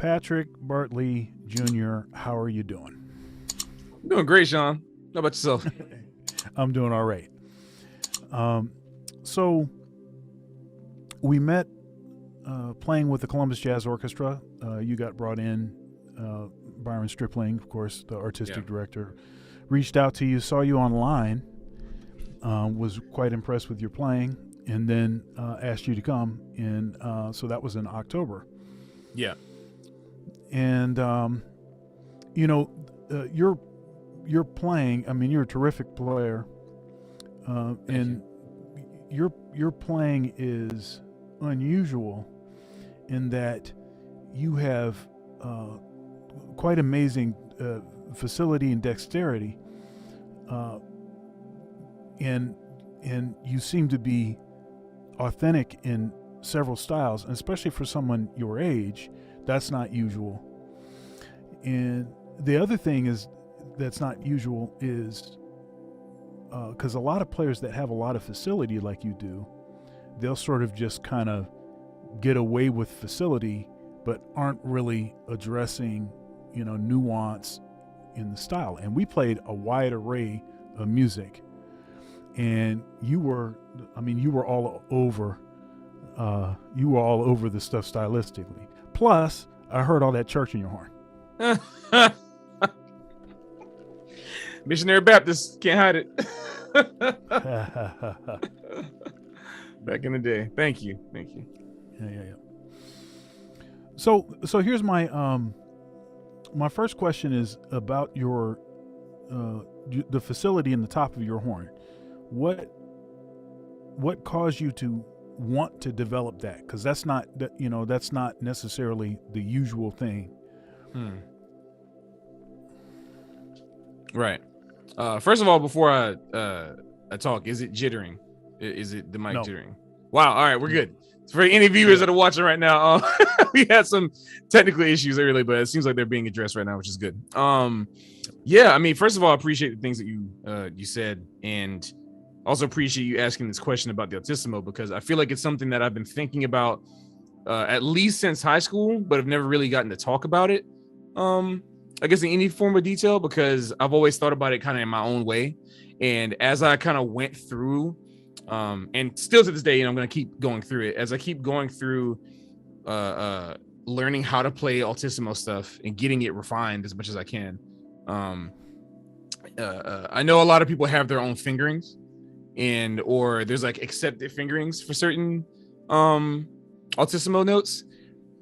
Patrick Bartley Jr., how are you doing? Doing great, Sean. How about yourself? I'm doing all right. Um, so we met playing with the Columbus Jazz Orchestra. You got brought in. Byron Stripling, of course, the artistic director, reached out to you, saw you online, was quite impressed with your playing, and then asked you to come. And so that was in October. Yeah. And you're playing. I mean, you're a terrific player, and your playing is unusual in that you have quite amazing facility and dexterity, and you seem to be authentic in several styles, and especially for someone your age, that's not usual. And the other thing is that's not usual is because a lot of players that have a lot of facility like you do, they'll sort of just kind of get away with facility but aren't really addressing nuance in the style. And we played a wide array of music, and you were all over the stuff stylistically. Plus I heard all that church in your horn. Missionary Baptist, can't hide it. Back in the day. Thank you. Yeah. So here's my my first question is about your the facility in the top of your horn. What caused you to want to develop that? Because that's not necessarily the usual thing. Right. First of all, before I talk, is it jittering? Is it the mic jittering? Wow. All right, we're good. For any viewers that are watching right now, we had some technical issues earlier, but it seems like they're being addressed right now, which is good. Yeah, I mean, first of all, I appreciate the things that you said, and also appreciate you asking this question about the Altissimo, because I feel like it's something that I've been thinking about at least since high school, but I've never really gotten to talk about it. I guess in any form of detail, because I've always thought about it kind of in my own way. And as I kind of went through, and still to this day, I'm going to keep going through it. As I keep going through learning how to play Altissimo stuff and getting it refined as much as I can. I know a lot of people have their own fingerings, or there's like accepted fingerings for certain Altissimo notes.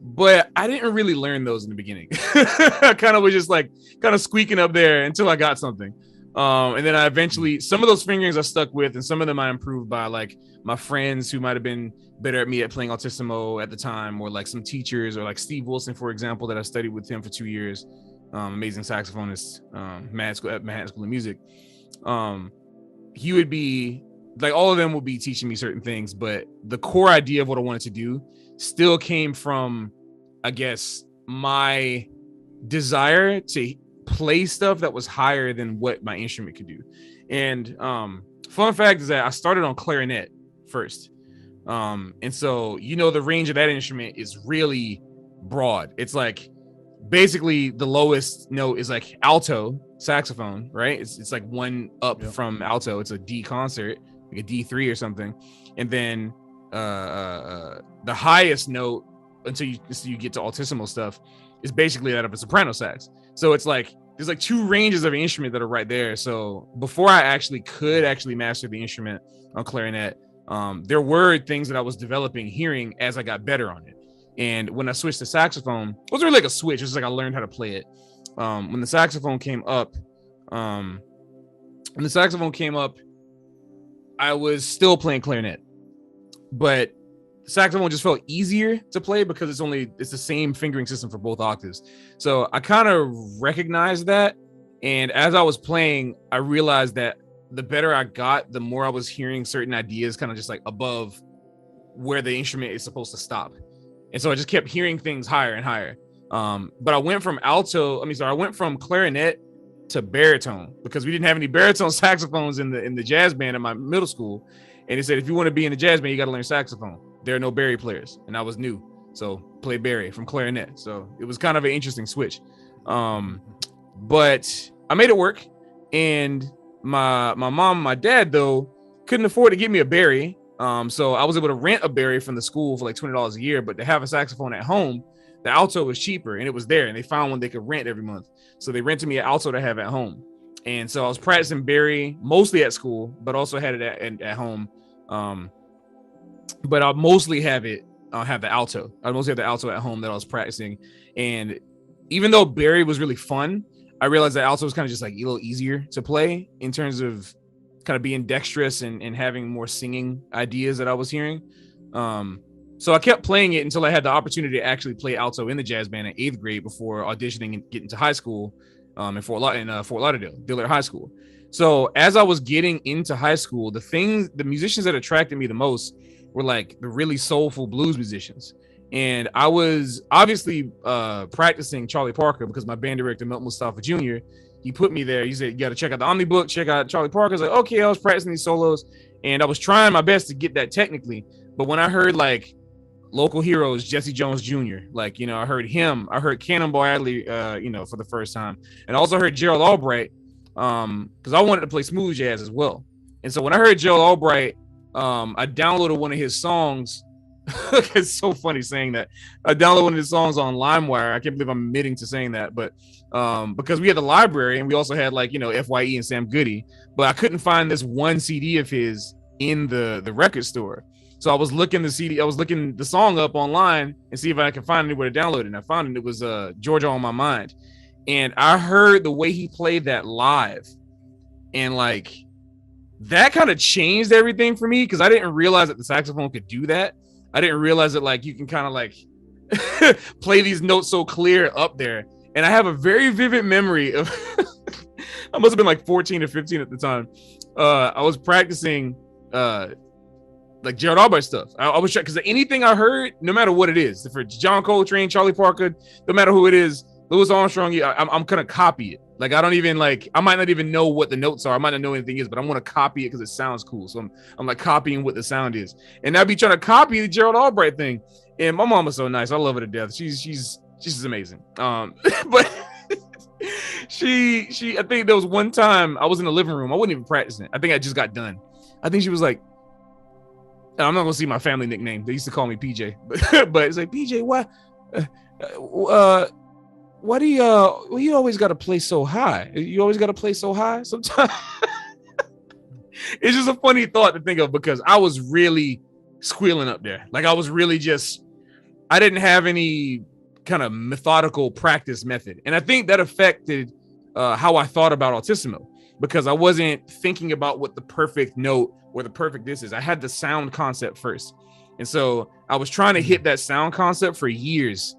But I didn't really learn those in the beginning. I kind of was just like kind of squeaking up there until I got something. And then I eventually, some of those fingerings I stuck with, and some of them I improved by like my friends who might have been better at me at playing Altissimo at the time, or like some teachers, or like Steve Wilson, for example, that I studied with him for 2 years. Amazing saxophonist, Manhattan School of Music. He would be like, all of them would be teaching me certain things, but the core idea of what I wanted to do still came from, I guess, my desire to play stuff that was higher than what my instrument could do. And fun fact is that I started on clarinet first. And so, the range of that instrument is really broad. It's like basically the lowest note is like alto saxophone, right? It's like one up from alto. It's a D concert, like a D3 or something. And then the highest note until you get to Altissimo stuff is basically that of a soprano sax. So it's like there's like two ranges of an instrument that are right there. So before I could master the instrument on clarinet, there were things that I was developing hearing as I got better on it. And when I switched to saxophone, it wasn't really like a switch. It was like I learned how to play it. When the saxophone came up, I was still playing clarinet, but saxophone just felt easier to play because it's the same fingering system for both octaves. So I kind of recognized that. And as I was playing, I realized that the better I got, the more I was hearing certain ideas kind of just like above where the instrument is supposed to stop. And so I just kept hearing things higher and higher. But I went from clarinet to baritone because we didn't have any baritone saxophones in the jazz band at my middle school. And they said, if you want to be in the jazz band, you got to learn saxophone. There are no bari players. And I was new. So play Barry from clarinet. So it was kind of an interesting switch. But I made it work. And my mom, my dad, though, couldn't afford to give me a Barry. So I was able to rent a Barry from the school for like $20 a year. But to have a saxophone at home, the alto was cheaper, and it was there. And they found one they could rent every month. So they rented me an alto to have at home. And so I was practicing Barry mostly at school, but also had it at home. But I mostly have the alto. I mostly have the alto at home that I was practicing. And even though Barry was really fun, I realized that alto was kind of just like a little easier to play in terms of kind of being dexterous and having more singing ideas that I was hearing. So I kept playing it until I had the opportunity to actually play alto in the jazz band in 8th grade before auditioning and getting to high school in Fort Lauderdale, Dillard High School. So as I was getting into high school, the musicians that attracted me the most were like the really soulful blues musicians. And I was obviously practicing Charlie Parker because my band director, Milton Mustafa Jr., he put me there. He said, you got to check out the Omni book, check out Charlie Parker. I was like, okay, I was practicing these solos and I was trying my best to get that technically. But when I heard like local heroes, Jesse Jones Jr., like, I heard him, I heard Cannonball Adderley, for the first time. And I also heard Gerald Albright because I wanted to play smooth jazz as well. And so when I heard Gerald Albright, I downloaded one of his songs. It's so funny saying that. I downloaded one of his songs on LimeWire. I can't believe I'm admitting to saying that, but because we had the library and we also had like, FYE and Sam Goody, but I couldn't find this one CD of his in the record store. So I was looking the song up online and see if I could find anywhere to download it. And I found it was Georgia on My Mind. And I heard the way he played that live. And like that kind of changed everything for me because I didn't realize that the saxophone could do that. I didn't realize that like you can kind of like play these notes so clear up there. And I have a very vivid memory of I must have been like 14 or 15 at the time. I was practicing like Gerald Albright stuff. I was trying because anything I heard, no matter what it is, for John Coltrane, Charlie Parker, no matter who it is, Louis Armstrong, I'm gonna copy it. Like I don't even like, I might not even know what the notes are. I might not know anything is, but I'm gonna copy it because it sounds cool. So I'm like copying what the sound is, and I'd be trying to copy the Gerald Albright thing. And my mom was so nice. I love her to death. She's amazing. But she I think there was one time I was in the living room. I wasn't even practicing. I think I just got done. I think she was like, I'm not gonna see my family nickname. They used to call me PJ, but it's like PJ, why do you always got to play so high? You always got to play so high sometimes. It's just a funny thought to think of because I was really squealing up there. Like I was really I didn't have any kind of methodical practice method. And I think that affected how I thought about Altissimo because I wasn't thinking about what the perfect note or the perfect this is. I had the sound concept first. And so I was trying to hit that sound concept for years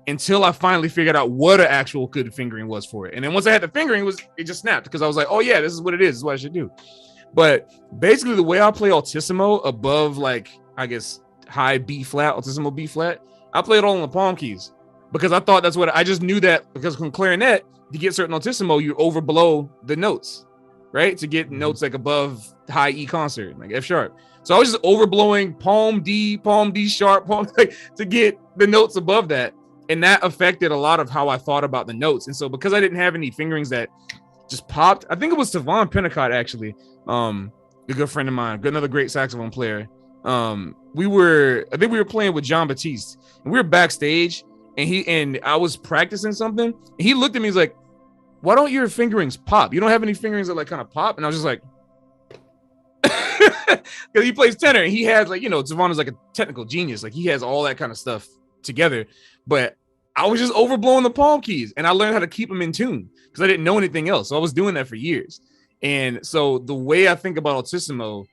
until I finally figured out what an actual good fingering was for it. And then once I had the fingering, it just snapped because I was like, oh yeah, this is what it is. This is what I should do. But basically the way I play Altissimo above like, I guess, high B flat, Altissimo B flat, I play it all on the palm keys because I thought that's what I just knew that because from clarinet, to get certain Altissimo, you overblow the notes, right? To get notes like above high E concert, like F sharp. So I was just overblowing palm D sharp, like to get the notes above that. And that affected a lot of how I thought about the notes. And so because I didn't have any fingerings that just popped, I think it was Tavon Pennicott, actually, a good friend of mine, another great saxophone player. I think we were playing with John Batiste and we were backstage and I was practicing something. And he looked at me, he's like, why don't your fingerings pop? You don't have any fingerings that like kind of pop? And I was just like, because he plays tenor and he has like, Tavon is like a technical genius. Like he has all that kind of stuff together. But I was just overblowing the palm keys and I learned how to keep them in tune because I didn't know anything else. So I was doing that for years. And so the way I think about Altissimo,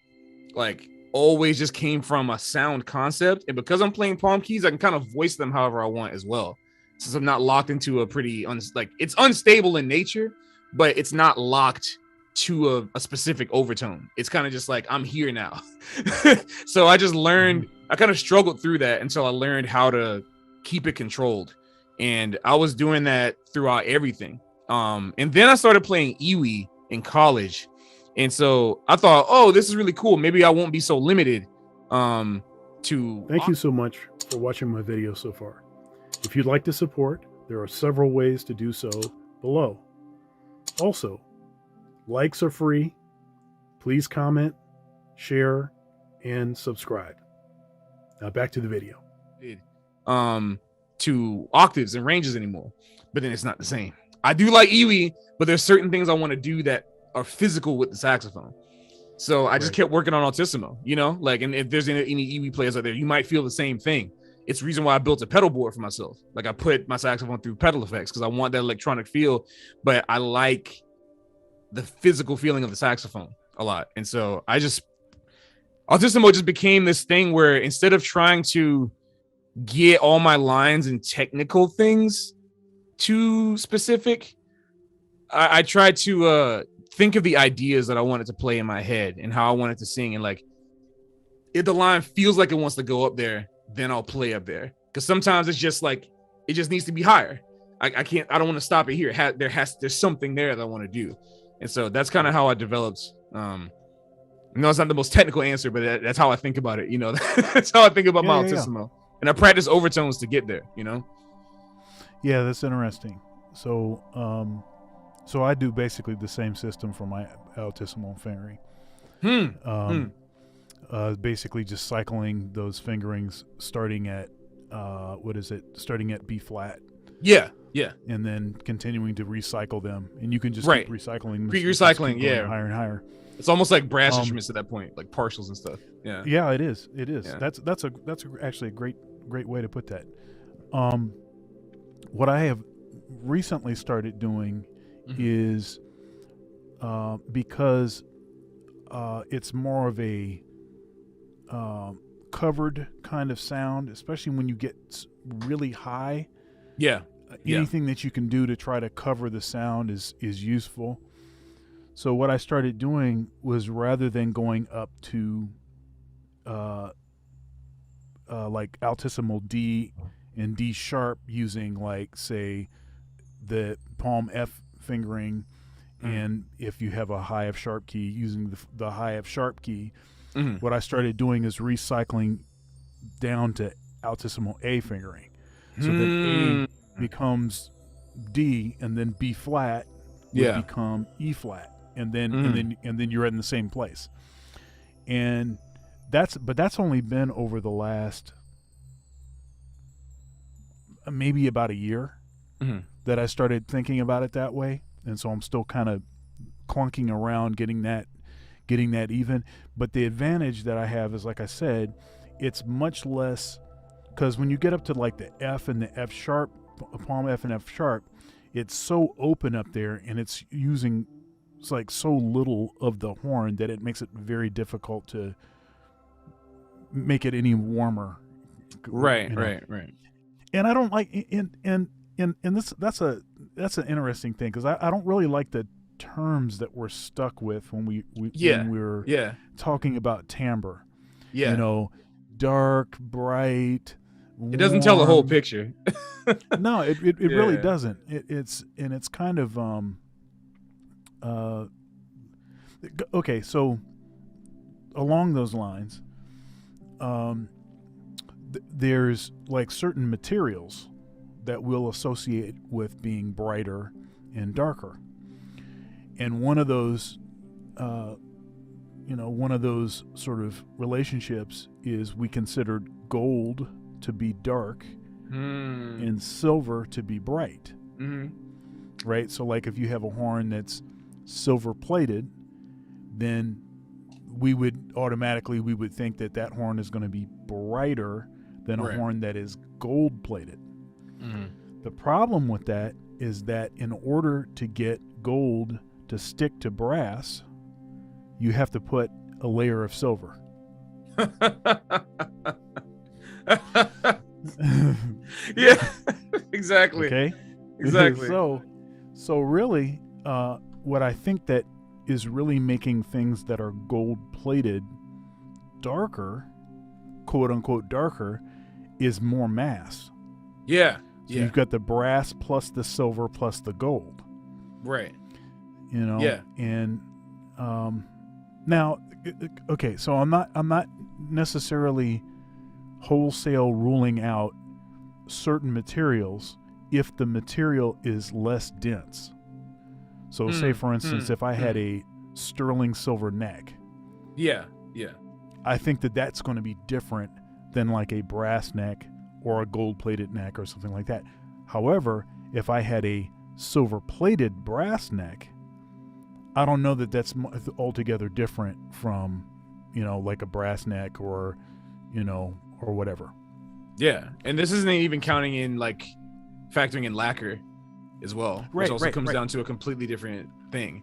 like always just came from a sound concept. And because I'm playing palm keys, I can kind of voice them however I want as well. Since I'm not locked into a pretty, it's unstable in nature, but it's not locked to a specific overtone. It's kind of just like, I'm here now. So I just learned, I kind of struggled through that until I learned how to keep it controlled. And I was doing that throughout everything. And then I started playing Iwi in college. And so I thought, oh, this is really cool. Maybe I won't be so limited to. Thank you so much for watching my video so far. If you'd like to support, there are several ways to do so below. Also, likes are free. Please comment, share, and subscribe. Now back to the video. To octaves and ranges anymore, but then it's not the same. I do like EWI, but there's certain things I want to do that are physical with the saxophone. So I just kept working on Altissimo, you know, like, and if there's any EWI players out there, you might feel the same thing. It's the reason why I built a pedal board for myself. Like I put my saxophone through pedal effects because I want that electronic feel, but I like the physical feeling of the saxophone a lot. And so Altissimo just became this thing where instead of trying to get all my lines and technical things too specific, I tried to think of the ideas that I wanted to play in my head and how I wanted to sing. And like, if the line feels like it wants to go up there, then I'll play up there. Because sometimes it's just like, it just needs to be higher. I don't want to stop it here. There's something there that I want to do. And so that's kind of how I developed. No, it's not the most technical answer, but that's how I think about it. You know, that's how I think about my Altissimo. And I practice overtones to get there, you know? Yeah, that's interesting. So, so I do basically the same system for my Altissimo fingering. Basically just cycling those fingerings starting at starting at B flat. Yeah. And then continuing to recycle them. And you can just keep recycling them. Keep recycling, higher and higher. It's almost like brass instruments at that point, like partials and stuff. Yeah. Yeah, it is. Yeah. That's actually a great way to put that. What I have recently started doing is because it's more of a covered kind of sound, especially when you get really high. Yeah. Anything that you can do to try to cover the sound is useful. So what I started doing was, rather than going up to like Altissimo D and D sharp using, like, say, the palm F fingering, and if you have a high F sharp key, using the high F sharp key, what I started doing is recycling down to Altissimo A fingering, so that A becomes D, and then B flat would become E flat, and then you're in the same place. And that's only been over the last maybe about a year that I started thinking about it that way. And so I'm still kind of clunking around getting that even. But the advantage that I have is, like I said, it's much less, because when you get up to like the F and the F sharp, palm F and F sharp, it's so open up there, and it's like so little of the horn that it makes it very difficult to make it any warmer. Right. And I don't like, and that's an interesting thing, because I don't really like the terms that we're stuck with when we're talking about timbre. Yeah. You know, dark, bright, it doesn't tell the whole picture. No, it really doesn't. It's kind of okay, so along those lines, there's like certain materials that we'll associate with being brighter and darker. And one of those sort of relationships is, we considered gold to be dark and silver to be bright. Right? So like, if you have a horn that's silver plated, then we would think that horn is going to be brighter than a horn that is gold plated. The problem with that is that in order to get gold to stick to brass, you have to put a layer of silver. Yeah, exactly. Okay, exactly. So really, what I think that is really making things that are gold plated darker, quote unquote darker, is more mass. Yeah. So you've got the brass plus the silver plus the gold. Right. You know. Yeah. And now, okay, so I'm not necessarily wholesale ruling out certain materials if the material is less dense. So say for instance, if I had a sterling silver neck, yeah, I think that that's going to be different than like a brass neck or a gold plated neck or something like that. However, if I had a silver plated brass neck, I don't know that that's altogether different from, like a brass neck or, or whatever. Yeah. And this isn't even counting in like factoring in lacquer as well, which also comes down to a completely different thing.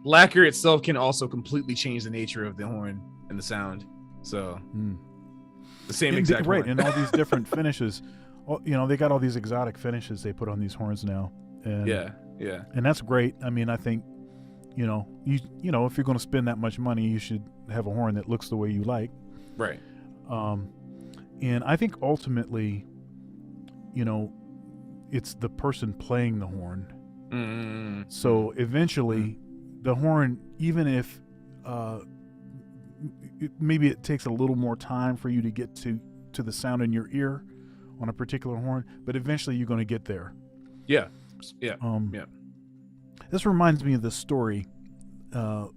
Lacquer itself can also completely change the nature of the horn and the sound. So the same exact right. horn. And all these different finishes, they got all these exotic finishes they put on these horns now. And, yeah. And that's great. I mean, I think, if you're going to spend that much money, you should have a horn that looks the way you like. Right. And I think ultimately, it's the person playing the horn. So eventually the horn, even if maybe it takes a little more time for you to get to the sound in your ear on a particular horn, but eventually you're going to get there. Yeah. This reminds me of the story about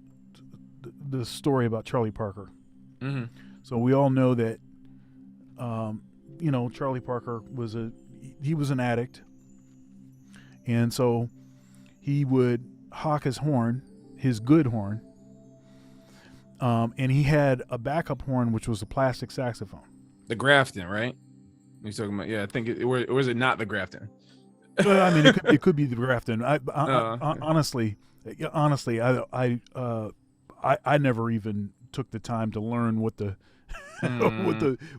Charlie Parker. So we all know that Charlie Parker was an addict, and so he would hawk his horn, his good horn, and he had a backup horn which was a plastic saxophone. The Grafton, right? You're talking about? Yeah, I think or is it not the Grafton? I mean, it could be the Grafton. Honestly, I never even took the time to learn what the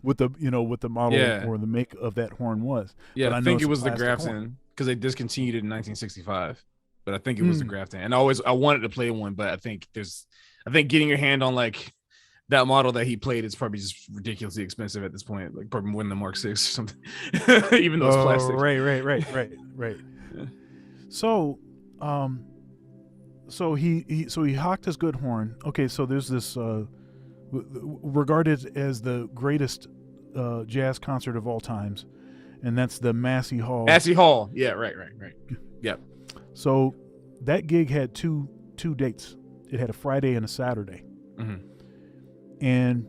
what the model or the make of that horn was. Yeah, but I think it was the Grafton because they discontinued it in 1965. But I think it was the Grafton, and I wanted to play one, but I think getting your hand on like that model that he played is probably just ridiculously expensive at this point, like probably more than the Mark 6 or something. Even though it's plastic. Right. Yeah. So, so he hawked his good horn. Okay, so there's this regarded as the greatest jazz concert of all times, and that's the Massey Hall. Massey Hall. Yeah, right. Yep. So that gig had two dates. It had a Friday and a Saturday. And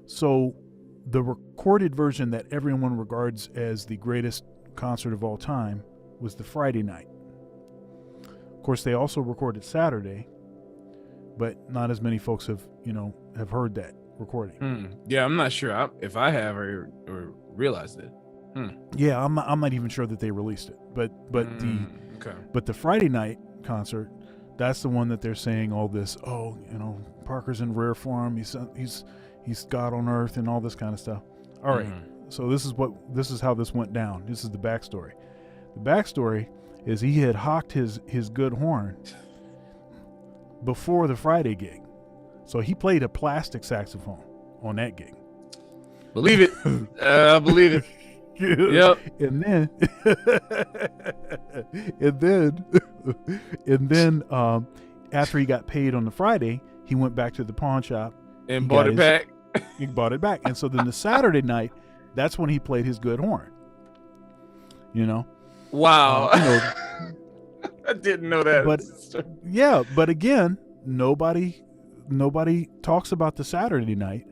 so the recorded version that everyone regards as the greatest concert of all time was the Friday night. Of course, they also recorded Saturday, but not as many folks have heard that recording. Yeah, I'm not sure if I have or realized it. Yeah, I'm not even sure that they released it. But the Friday night concert, that's the one that they're saying all this. Oh, Parker's in rare form. He's God on earth and all this kind of stuff. All right. So this is how this went down. This is the backstory. The backstory is he had hawked his good horn before the Friday gig, so he played a plastic saxophone on that gig. Believe it. I believe it. Yep. And then after he got paid on the Friday, he went back to the pawn shop and bought it back. He bought it back. And so then the Saturday night, that's when he played his good horn. Wow. I didn't know that. But again, nobody talks about the Saturday night,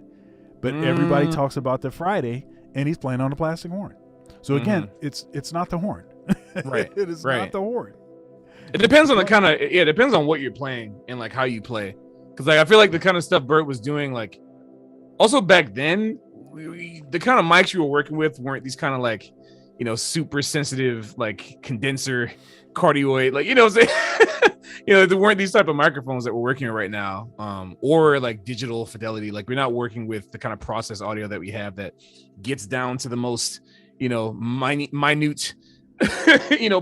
but everybody talks about the Friday, and he's playing on a plastic horn. So again, it's not the horn. Right. It is not the horn. It depends on it depends on what you're playing and like how you play. Because like I feel like the kind of stuff Bert was doing, like also back then, the kind of mics you were working with weren't these kind of like, super sensitive like condenser cardioid, like what I'm saying? There weren't these type of microphones that we're working on right now, or like digital fidelity. Like we're not working with the kind of process audio that we have that gets down to the most minute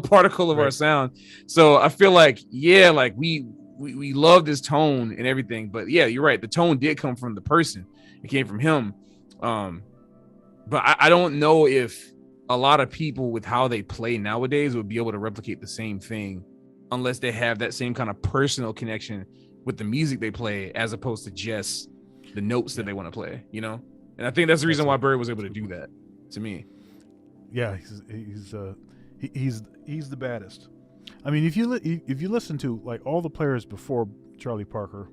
particle of our sound. So I feel like like we love this tone and everything, but yeah, you're right, the tone did come from the person. It came from him. But I don't know if a lot of people with how they play nowadays would be able to replicate the same thing unless they have that same kind of personal connection with the music they play as opposed to just the notes that they want to play, And I think that's the reason why Bird was able to do that, to me. Yeah, he's the baddest. I mean, if you listen to like all the players before Charlie Parker,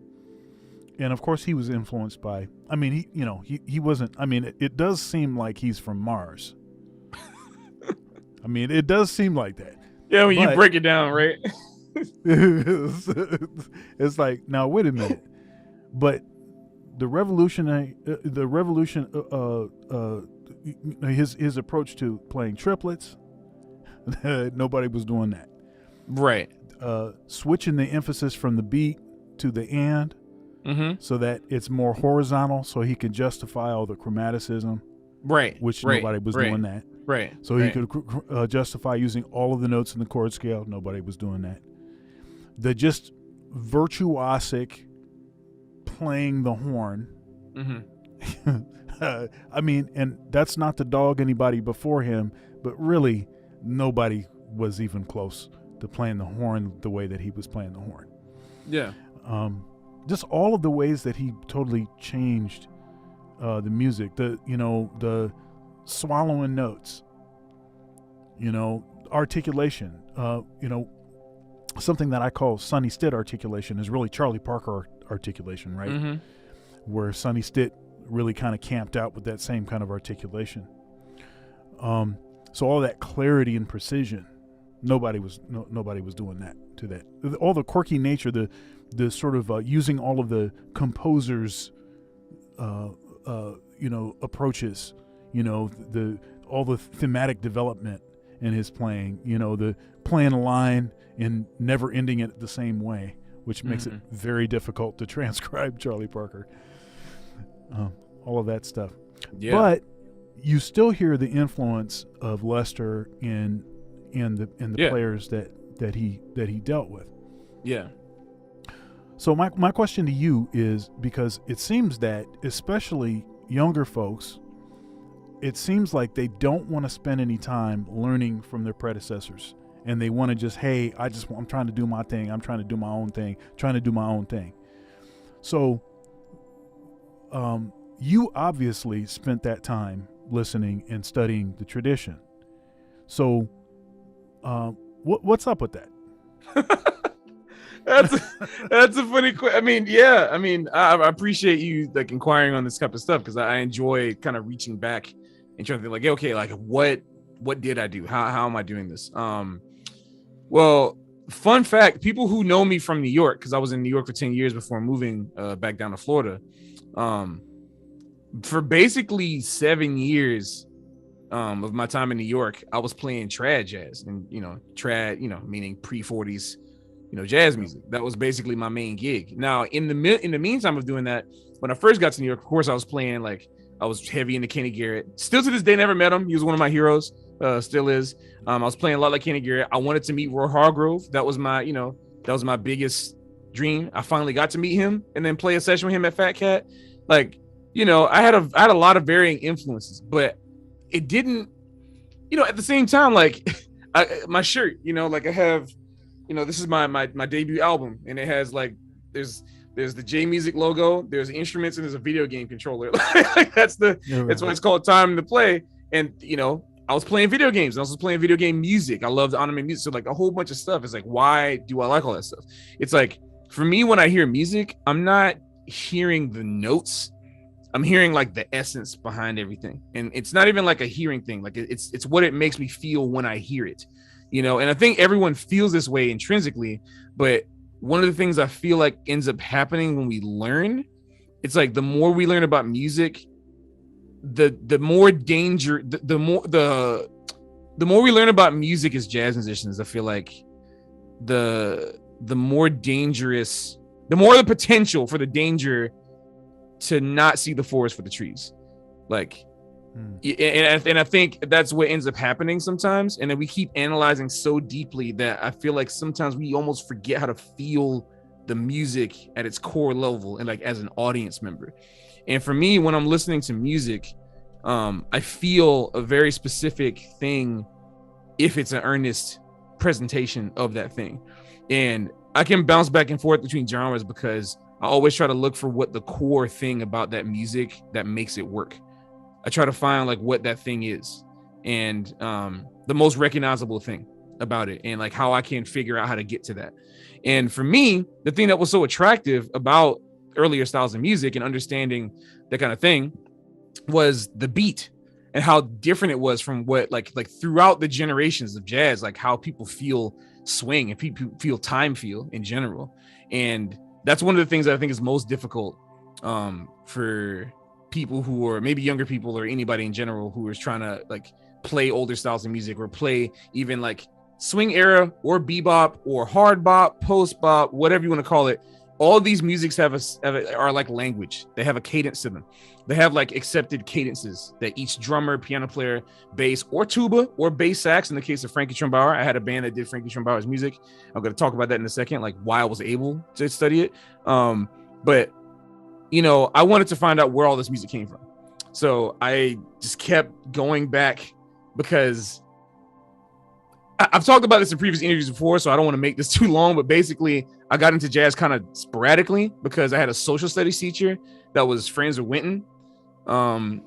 and of course he was influenced by. I mean, he wasn't. I mean, it does seem like he's from Mars. I mean, it does seem like that. Yeah, when you break it down, right? It's like, now wait a minute, but the revolution, his approach to playing triplets, nobody was doing that. Right. Switching the emphasis from the beat to the and, so that it's more horizontal, so he can justify all the chromaticism. Right. Which nobody was doing that. Right. So he could justify using all of the notes in the chord scale. Nobody was doing that. The just virtuosic playing the horn. I mean, and that's not to dog anybody before him, but really nobody was even close to playing the horn the way that he was playing the horn. Yeah. Just all of the ways that he totally changed the music, the swallowing notes, articulation, something that I call Sonny Stitt articulation is really Charlie Parker articulation, right? Where Sonny Stitt really kind of camped out with that same kind of articulation. So all that clarity and precision, nobody was doing that to that. All the quirky nature, the sort of using all of the composers' approaches, all the thematic development in his playing, the playing a line and never ending it the same way, which makes it very difficult to transcribe Charlie Parker. All of that stuff. Yeah. But you still hear the influence of Lester in the players that he dealt with. Yeah. So my question to you is, because it seems that especially younger folks, it seems like they don't want to spend any time learning from their predecessors, and they want to just, hey, I'm trying to do my thing. I'm trying to do my own thing. So, you obviously spent that time listening and studying the tradition. So, what's up with that? That's a funny question. I mean, yeah. I mean, I appreciate you like inquiring on this type of stuff, because I enjoy kind of reaching back and trying to think like, okay, like what did I do? How am I doing this? Well, fun fact: people who know me from New York, because I was in New York for 10 years before moving back down to Florida. For basically 7 years of my time in New York, I was playing trad jazz, and trad, meaning pre-40s. Jazz music. That was basically my main gig. Now, in the meantime of doing that, when I first got to New York, of course, I was playing I was heavy into Kenny Garrett. Still to this day, never met him. He was one of my heroes. Still is. I was playing a lot like Kenny Garrett. I wanted to meet Roy Hargrove. That was my biggest dream. I finally got to meet him and then play a session with him at Fat Cat. I had a lot of varying influences, but it didn't. At the same time, my shirt. I have. This is my debut album, and it has there's the J Music logo, there's instruments, and there's a video game controller. That's why it's called Time to Play. And I was playing video games, and I was playing video game music. I love the anime music, so a whole bunch of stuff. It's why do I like all that stuff? It's for me, when I hear music, I'm not hearing the notes. I'm hearing the essence behind everything, and it's not even a hearing thing. It's what it makes me feel when I hear it. And I think everyone feels this way intrinsically, but one of the things I feel ends up happening when we learn, it's the more we learn about music, the more danger, the more we learn about music as jazz musicians, I feel the more dangerous, the more the potential for the danger to not see the forest for the trees. And I think that's what ends up happening sometimes. And then we keep analyzing so deeply that I feel sometimes we almost forget how to feel the music at its core level and as an audience member. And for me, when I'm listening to music, I feel a very specific thing if it's an earnest presentation of that thing. And I can bounce back and forth between genres because I always try to look for what the core thing about that music that makes it work. I try to find what that thing is. and the most recognizable thing about it, and like how I can figure out how to get to that. And for me, the thing that was so attractive about earlier styles of music and understanding that kind of thing was the beat and how different it was from what like throughout the generations of jazz, like how people feel swing and people feel time feel in general. And that's one of the things that I think is most difficult for people who are maybe younger people or anybody in general who is trying to like play older styles of music or play even like swing era or bebop or hard bop, post bop, whatever you want to call it. All these musics are like language. They have a cadence to them. They have like accepted cadences that each drummer, piano player, bass, or tuba, or bass sax. In the case of Frankie Trumbauer, I had a band that did Frankie Trumbauer's music. I'm going to talk about that in a second, like why I was able to study it. But you know, I wanted to find out where all this music came from. So I just kept going back because I've talked about this in previous interviews before, so I don't want to make this too long, but basically I got into jazz kind of sporadically because I had a social studies teacher that was friends with Wynton. Kind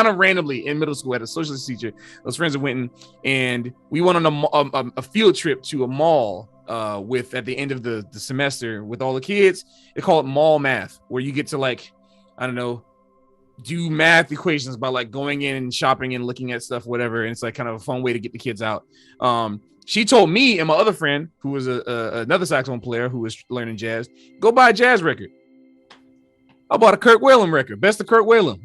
of randomly in middle school, I had a social studies teacher that was friends with Wynton, and we went on a field trip to a mall with at the end of the semester with all the kids. They call it mall math, where you get to like, I don't know, do math equations by like going in and shopping and looking at stuff, whatever. And it's like kind of a fun way to get the kids out. She told me and my other friend, who was another saxophone player who was learning jazz, go buy a jazz record. I bought a Kirk Whalum record, best of Kirk Whalum.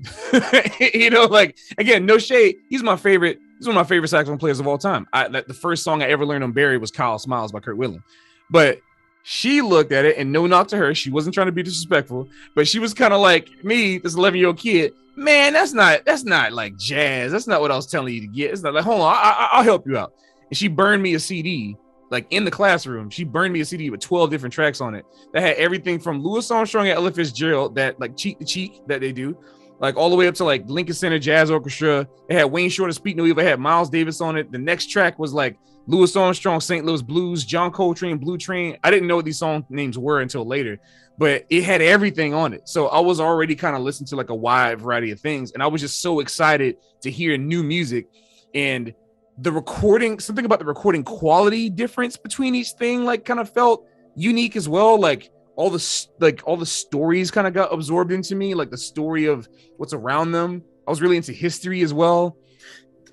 You know, like, again, no shade. He's my favorite. He's one of my favorite saxophone players of all time. The first song I ever learned on Barry was Kyle Smiles by Kirk Whalum. But she looked at it, and no knock to her, she wasn't trying to be disrespectful, but she was kind of like me, this 11-year-old kid. Man, that's not like jazz. That's not what I was telling you to get. It's not like, hold on, I'll help you out. And she burned me a CD, like in the classroom. She burned me a CD with 12 different tracks on it that had everything from Louis Armstrong and Ella Fitzgerald, that like cheek to cheek that they do, like all the way up to like Lincoln Center Jazz Orchestra. It had Wayne Shorter, Speak No Evil. It had Miles Davis on it. The next track was like Louis Armstrong, St. Louis Blues, John Coltrane, Blue Train. I didn't know what these song names were until later, but it had everything on it. So I was already kind of listening to like a wide variety of things. And I was just so excited to hear new music, and the recording, something about the recording quality difference between each thing, like kind of felt unique as well. Like all the stories kind of got absorbed into me, like the story of what's around them. I was really into history as well.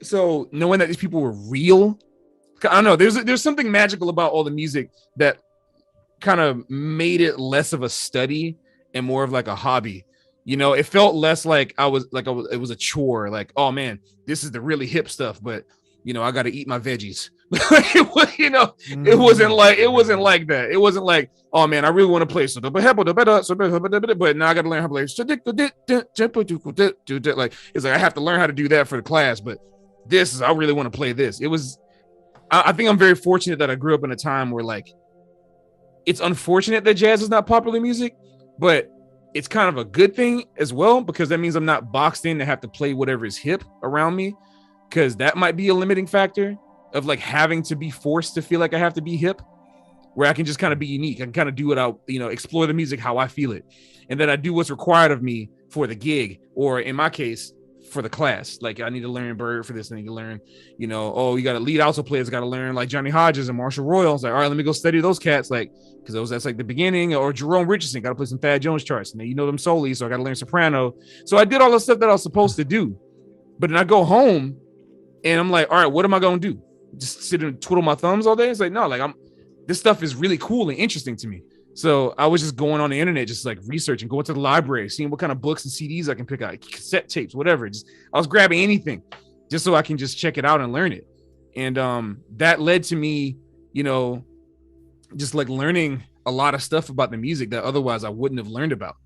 So knowing that these people were real, I don't know, there's something magical about all the music that kind of made it less of a study and more of like a hobby. You know, it felt less like it was a chore. Like, oh man, this is the really hip stuff, but you know, I got to eat my veggies. You know, it wasn't like that. It wasn't like, oh man, I really want to play something, but now I got to learn how to play. Like, it's like I have to learn how to do that for the class, but this is, I really want to play this. It was, I think I'm very fortunate that I grew up in a time where like, it's unfortunate that jazz is not popular music, but it's kind of a good thing as well, because that means I'm not boxed in to have to play whatever is hip around me, because that might be a limiting factor of like having to be forced to feel like I have to be hip, where I can just kind of be unique. I can kind of do what I, you know, explore the music how I feel it. And then I do what's required of me for the gig, or in my case, for the class. Like I need to learn Bird for this. I need to learn, you know, oh, you got to lead alto players, got to learn like Johnny Hodges and Marshall Royal. It's like, all right, let me go study those cats. Like, because that's like the beginning. Or Jerome Richardson, got to play some Thad Jones charts. And then, you know, them solis. So I got to learn soprano. So I did all the stuff that I was supposed to do. But then I go home and I'm like, all right, what am I going to do? Just sit and twiddle my thumbs all day? It's like, no, like this stuff is really cool and interesting to me. So I was just going on the internet, just like researching, going to the library, seeing what kind of books and CDs I can pick out, cassette tapes, whatever. I was grabbing anything just so I can just check it out and learn it. And that led to me, you know, just like learning a lot of stuff about the music that otherwise I wouldn't have learned about.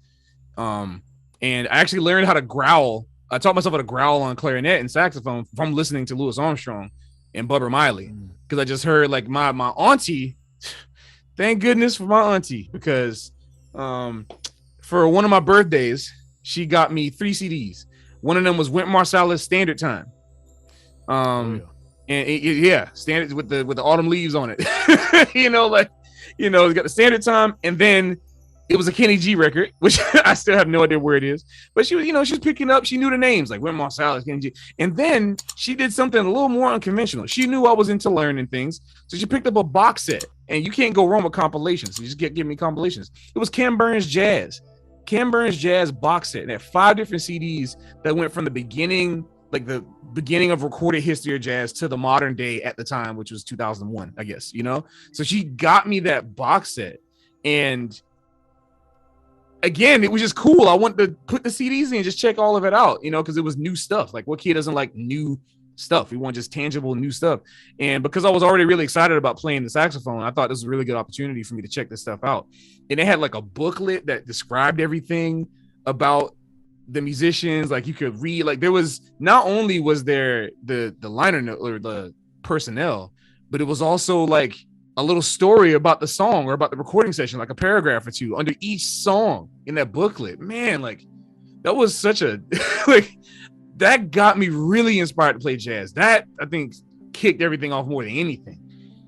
And I actually learned how to growl. I taught myself how to growl on clarinet and saxophone from listening to Louis Armstrong and Bubba Miley, because I just heard like my auntie. Thank goodness for my auntie, because for one of my birthdays, she got me 3 CDs. One of them was Wynton Marsalis Standard Time. And standard with the autumn leaves on it. You know, like, you know, it's got the Standard Time, and then It was a Kenny G record, which I still have no idea where it is. But she was, she was picking up. She knew the names like Wynton Marsalis, Kenny G. And then she did something a little more unconventional. She knew I was into learning things, so she picked up a box set. And you can't go wrong with compilations. You just give me compilations. It was Ken Burns Jazz box set. And had 5 different CDs that went from the beginning, like the beginning of recorded history of jazz, to the modern day at the time, which was 2001, I guess. So she got me that box set, and again, it was just cool. I wanted to put the CDs in and just check all of it out, because it was new stuff. Like, what kid doesn't like new stuff? We want just tangible new stuff. And because I was already really excited about playing the saxophone, I thought this was a really good opportunity for me to check this stuff out. And it had like a booklet that described everything about the musicians. Like, you could read, like, there was, not only was there the liner note or the personnel, but it was also like a little story about the song or about the recording session, like a paragraph or two under each song in that booklet. Man, like, that was such a like, that got me really inspired to play jazz. That, I think, kicked everything off more than anything,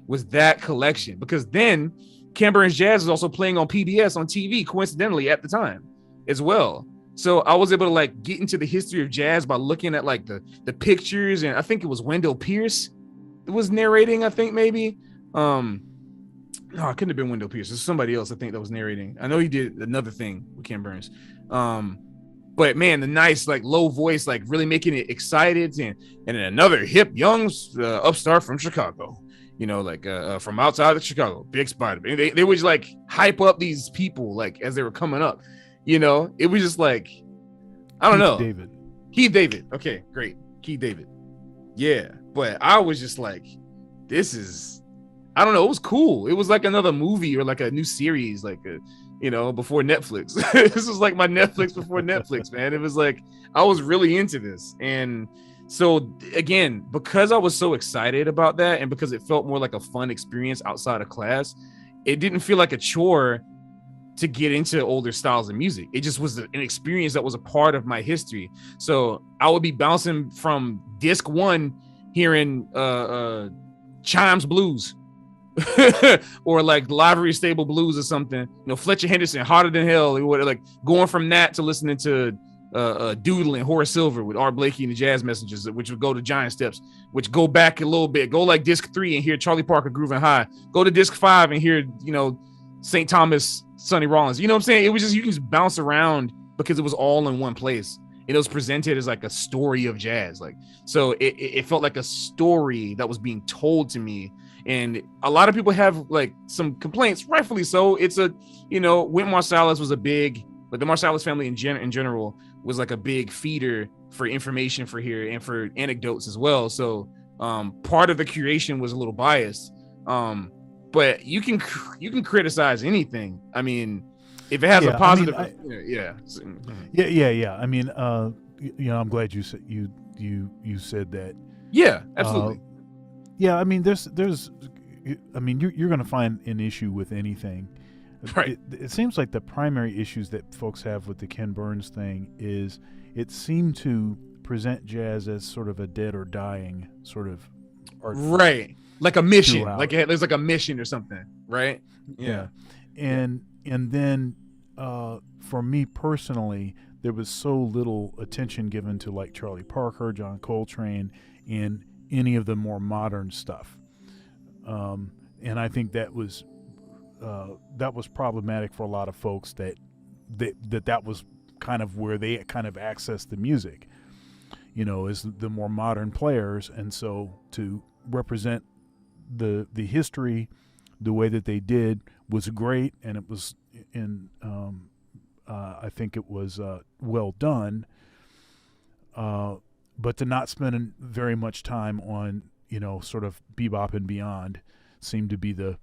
was that collection. Because then Ken Burns Jazz was also playing on PBS on TV, coincidentally, at the time as well. So I was able to like get into the history of jazz by looking at like the pictures, and I think it was Wendell Pierce that was narrating, I think, maybe. No, it couldn't have been Wendell Pierce. There's somebody else, I think, that was narrating. I know he did another thing with Ken Burns. But man, the nice, like, low voice, like, really making it excited. And then another hip young upstart from Chicago, from outside of Chicago, Big Spider. They would like hype up these people like as they were coming up. It was just like, I don't know. Keith David. Okay, great. Keith David. Yeah. But I was just like, this is, I don't know. It was cool. It was like another movie or like a new series, like before Netflix. This was like my Netflix before Netflix, man. It was like, I was really into this. And so again, because I was so excited about that, and because it felt more like a fun experience outside of class, it didn't feel like a chore to get into older styles of music. It just was an experience that was a part of my history. So I would be bouncing from disc 1, hearing Chimes Blues, or like Livery Stable Blues or something, Fletcher Henderson, Harder Than Hell. It would like going from that to listening to Doodling, Horace Silver with Art Blakey and the Jazz Messengers, which would go to Giant Steps, which go back a little bit, go like disc 3 and hear Charlie Parker Grooving High, go to disc 5 and hear St. Thomas, Sonny Rollins. You know what I'm saying? It was just, you can just bounce around because it was all in one place. It was presented as like a story of jazz. Like, so it felt like a story that was being told to me. And a lot of people have like some complaints, rightfully so. It's a, Wynton Marsalis was a big, like the Marsalis family in general was like a big feeder for information for here and for anecdotes as well. So part of the curation was a little biased. But you can criticize anything. I mean, if it has a positive, yeah. I mean, I'm glad you said that. Yeah, absolutely. I mean, you're going to find an issue with anything. Right. It seems like the primary issues that folks have with the Ken Burns thing is it seemed to present jazz as sort of a dead or dying sort of art. Right. Like a mission, like there's like a mission or something, right? Yeah. And then for me personally, there was so little attention given to like Charlie Parker, John Coltrane, and any of the more modern stuff. And I think that was problematic for a lot of folks that was kind of where they kind of accessed the music, as the more modern players. And so to represent the history the way that they did was great, and it was I think it was well done, but to not spend very much time on sort of bebop and beyond seemed to be the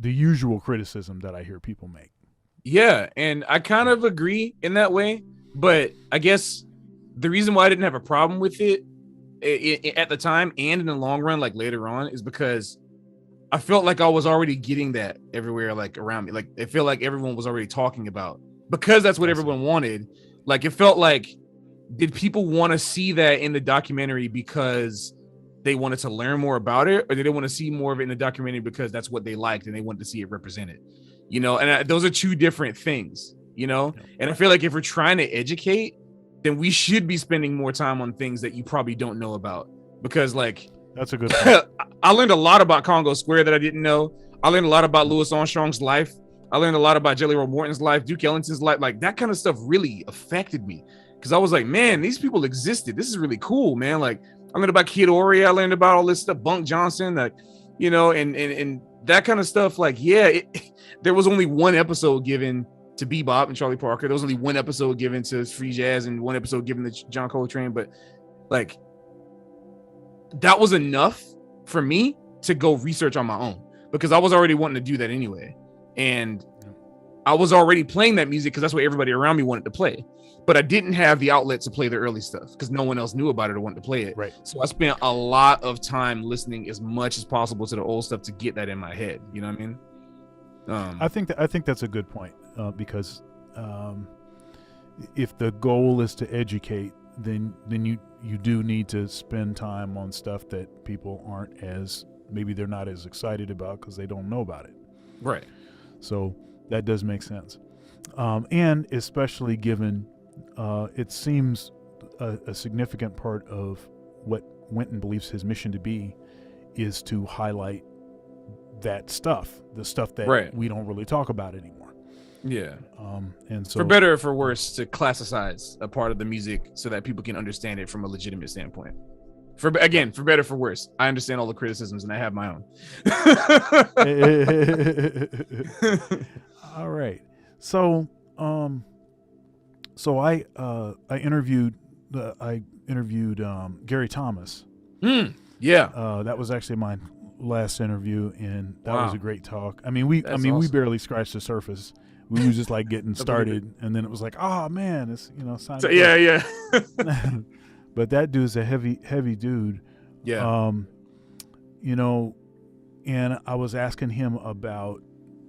usual criticism that I hear people make. Yeah, and I kind of agree in that way, but I guess the reason why I didn't have a problem with it at the time and in the long run, like later on, is because I felt like I was already getting that everywhere, like around me. Like, it felt like everyone was already talking about, because that's what everyone wanted. Like, it felt like, did people want to see that in the documentary because they wanted to learn more about it, or did they want to see more of it in the documentary because that's what they liked and they wanted to see it represented? you know, and those are two different things, you know. Yeah. And I feel like if we're trying to educate, then we should be spending more time on things that you probably don't know about, because like That's a good point. I learned a lot about Congo Square that I didn't know. I learned a lot about Louis Armstrong's life. I learned a lot about Jelly Roll Morton's life, Duke Ellington's life. Like that kind of stuff really affected me, because I was like, man, these people existed. This is really cool, man. Like I learned about Kid Ory. I learned about all this stuff, Bunk Johnson, that, you know, and that kind of stuff. Like, yeah, there was only one episode given to Bebop and Charlie Parker. There was only one episode given to Free Jazz and one episode given to John Coltrane. But like, that was enough for me to go research on my own, because I was already wanting to do that anyway. And I was already playing that music because that's what everybody around me wanted to play. But I didn't have the outlet to play the early stuff because no one else knew about it or wanted to play it. Right. So I spent a lot of time listening as much as possible to the old stuff to get that in my head. You know what I mean? I think that's a good point, because if the goal is to educate, then you do need to spend time on stuff that people aren't as, maybe they're not as excited about because they don't know about it. Right. So that does make sense, and especially given it seems a significant part of what Wynton believes his mission to be is to highlight that stuff, the stuff that we don't really talk about anymore. Yeah. And so for better or for worse, to classicize a part of the music so that people can understand it from a legitimate standpoint. For better, for worse. I understand all the criticisms and I have my own. All right. So, I interviewed Gary Thomas. Yeah. That was actually my last interview, and that was a great talk. I mean, we awesome. barely scratched the surface. We were just like getting started, and then it was like, oh man, it's so, yeah. But that dude's a heavy dude. Yeah. And I was asking him about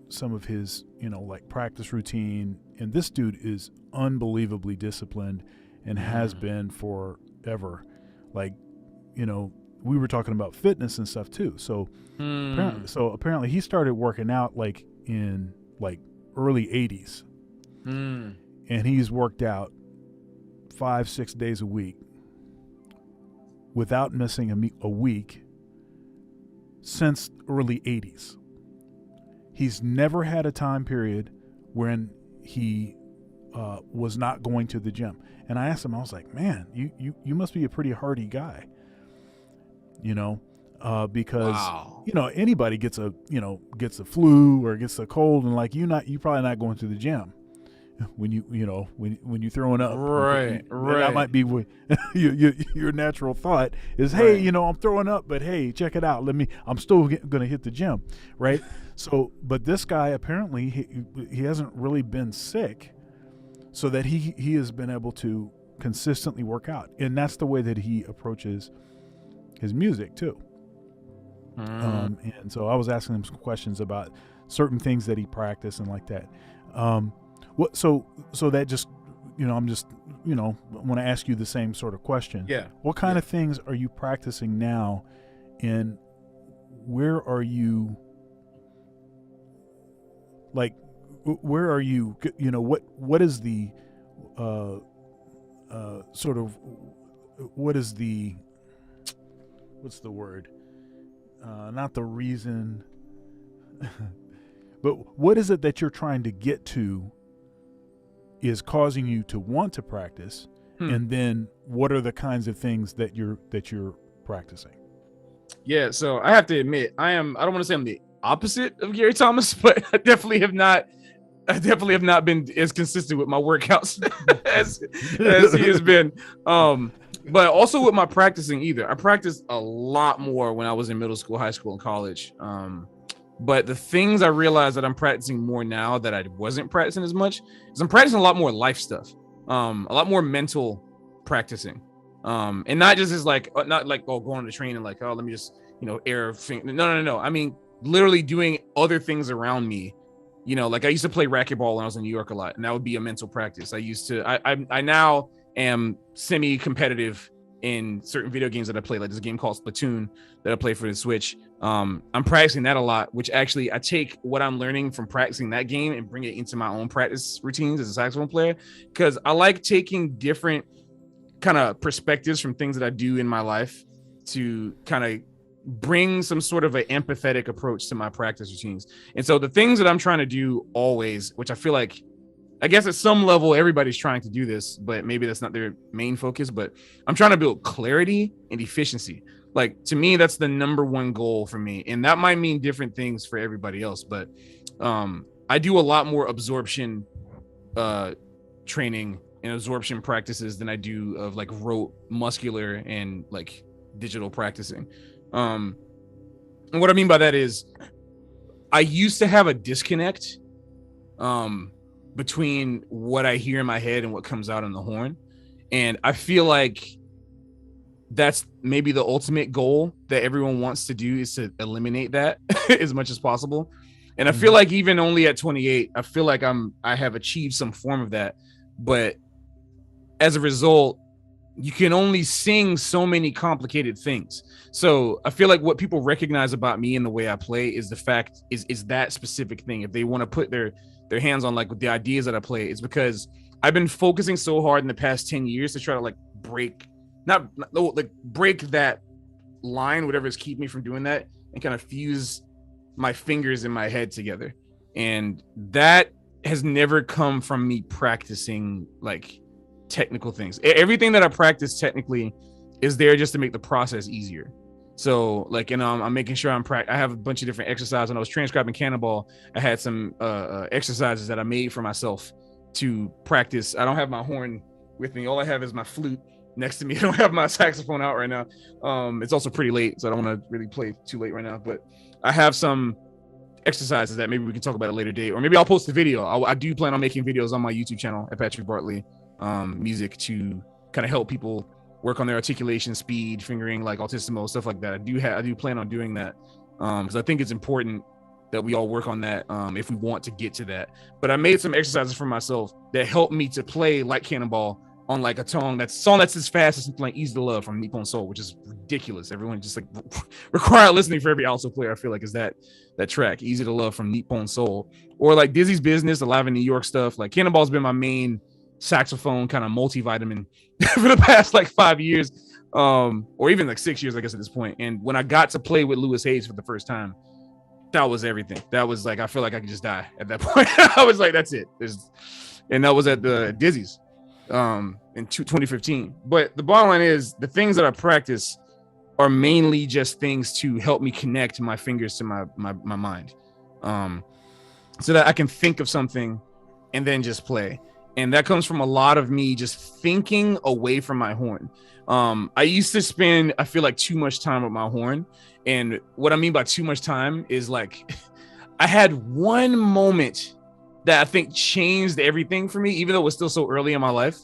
some of his, like practice routine, and this dude is unbelievably disciplined and has been forever. Like, we were talking about fitness and stuff too. So apparently he started working out like in like early 80s. And he's worked out 5-6 days a week without missing a week since early 80s. He's never had a time period when he was not going to the gym. And I asked him, I was like, man, you must be a pretty hardy guy, because wow. Anybody gets a flu or gets a cold, and like you probably not going to the gym when when you're throwing up. Right. That might be what your natural thought is, hey, I'm throwing up, but hey, check it out. I'm still going to hit the gym. Right. So, but this guy, apparently he hasn't really been sick, so that he has been able to consistently work out. And that's the way that he approaches his music too. And so I was asking him some questions about certain things that he practiced and like that. So that just, I'm just, want to ask you the same sort of question. Yeah. What kind of things are you practicing now, and where are you, like, where are you, what is the, sort of, what is the, what's the word? Not the reason, but what is it that you're trying to get to is causing you to want to practice? And then what are the kinds of things that you're practicing? Yeah. So I have to admit, I don't want to say I'm the opposite of Gary Thomas, but I definitely have not been as consistent with my workouts as he has been. But also with my practicing either. I practiced a lot more when I was in middle school, high school, and college. But the things I realized that I'm practicing more now that I wasn't practicing as much is I'm practicing a lot more life stuff, a lot more mental practicing, and not just as like not like going to train and like let me just air finger. No. I mean literally doing other things around me. Like I used to play racquetball when I was in New York a lot, and that would be a mental practice. I used to. I now am semi-competitive in certain video games that I play. Like there's a game called Splatoon that I play for the Switch. I'm practicing that a lot, which actually I take what I'm learning from practicing that game and bring it into my own practice routines as a saxophone player, because I like taking different kind of perspectives from things that I do in my life to kind of bring some sort of an empathetic approach to my practice routines. And so the things that I'm trying to do always, which I feel like, I guess at some level, everybody's trying to do this, but maybe that's not their main focus, but I'm trying to build clarity and efficiency. Like, to me, that's the number one goal for me. And that might mean different things for everybody else, but I do a lot more absorption training and absorption practices than I do of like rote muscular and like digital practicing. And what I mean by that is I used to have a disconnect between what I hear in my head and what comes out in the horn. And I feel like that's maybe the ultimate goal that everyone wants to do, is to eliminate that as much as possible. And I feel like even only at 28, I feel like I have achieved some form of that. But as a result, you can only sing so many complicated things. So I feel like what people recognize about me and the way I play is the fact is that specific thing. If they want to put their hands on like with the ideas that I play, it's because I've been focusing so hard in the past 10 years to try to like break that line, whatever is keeping me from doing that, and kind of fuse my fingers in my head together. And that has never come from me practicing like technical things. Everything that I practice technically is there just to make the process easier. So like, I'm making sure I have a bunch of different exercises. When I was transcribing Cannonball, I had some exercises that I made for myself to practice. I don't have my horn with me. All I have is my flute next to me. I don't have my saxophone out right now. It's also pretty late, so I don't want to really play too late right now, but I have some exercises that maybe we can talk about at a later date, or maybe I'll post a video. I do plan on making videos on my YouTube channel at Patrick Bartley Music to kind of help people work on their articulation, speed, fingering, like altissimo, stuff like that. I do plan on doing that because I think it's important that we all work on that if we want to get to that. But I made some exercises for myself that helped me to play like Cannonball on like a song that's as fast as something like Easy to Love from Nippon Soul, which is ridiculous. Everyone just like required listening for every alto player, I feel like, is that track, Easy to Love from Nippon Soul. Or like Dizzy's Business, Alive in New York stuff. Like Cannonball's been my main saxophone kind of multivitamin for the past like 5 years, or even like 6 years, I guess, at this point. And when I got to play with Louis Hayes for the first time, that was everything. That was like, I feel like I could just die at that point. I was like, that's it. And that was at the Dizzy's in 2015. But the bottom line is, the things that I practice are mainly just things to help me connect my fingers to my mind, so that I can think of something and then just play. And that comes from a lot of me just thinking away from my horn. I used to spend, I feel like, too much time with my horn. And what I mean by too much time is like, I had one moment that I think changed everything for me, even though it was still so early in my life.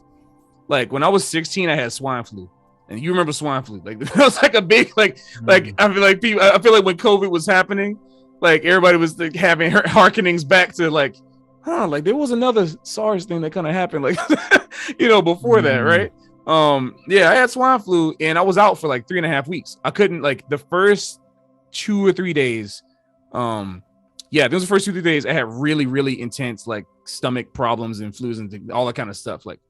Like when I was 16, I had swine flu. And you remember swine flu? Like it was like a big, like I feel like when COVID was happening, like everybody was like having hearkenings back to like, like there was another SARS thing that kind of happened, like, before that, right? Yeah, I had swine flu and I was out for like 3.5 weeks. I couldn't, like, the first 2 or 3 days. Those the first 2 or 3 days I had really, really intense like stomach problems and flus and all that kind of stuff, like,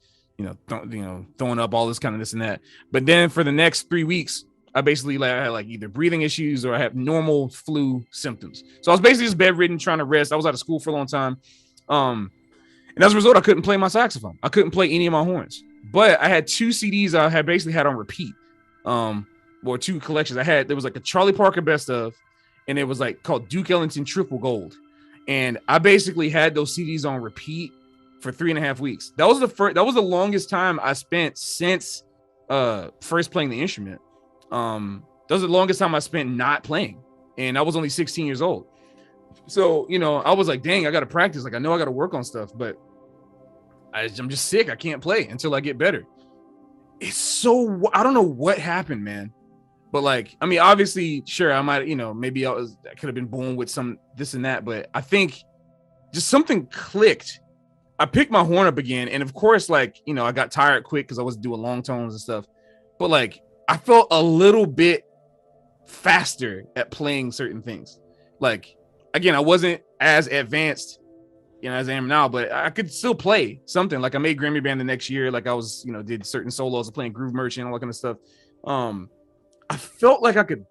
throwing up, all this kind of this and that. But then for the next 3 weeks, I basically I had like either breathing issues or I had normal flu symptoms. So I was basically just bedridden, trying to rest. I was out of school for a long time. And as a result, I couldn't play my saxophone. I couldn't play any of my horns. But I had 2 CDs I had basically had on repeat. Or 2 collections. There was like a Charlie Parker best of, and it was like called Duke Ellington Triple Gold. And I basically had those CDs on repeat for 3.5 weeks. That was the longest time I spent since first playing the instrument. That was the longest time I spent not playing. And I was only 16 years old. So, I was like, dang, I got to practice. Like, I know I got to work on stuff, but I'm just sick. I can't play until I get better. I don't know what happened, man. But like, I mean, obviously, sure, I might, maybe I could have been born with some this and that, but I think just something clicked. I picked my horn up again. And of course, like, I got tired quick because I was doing long tones and stuff. but like I felt a little bit faster at playing certain things. Like again, I wasn't as advanced, as I am now, but I could still play something. Like I made Grammy Band the next year. Like I was, did certain solos, playing Groove Merchant, all that kind of stuff. I felt like I could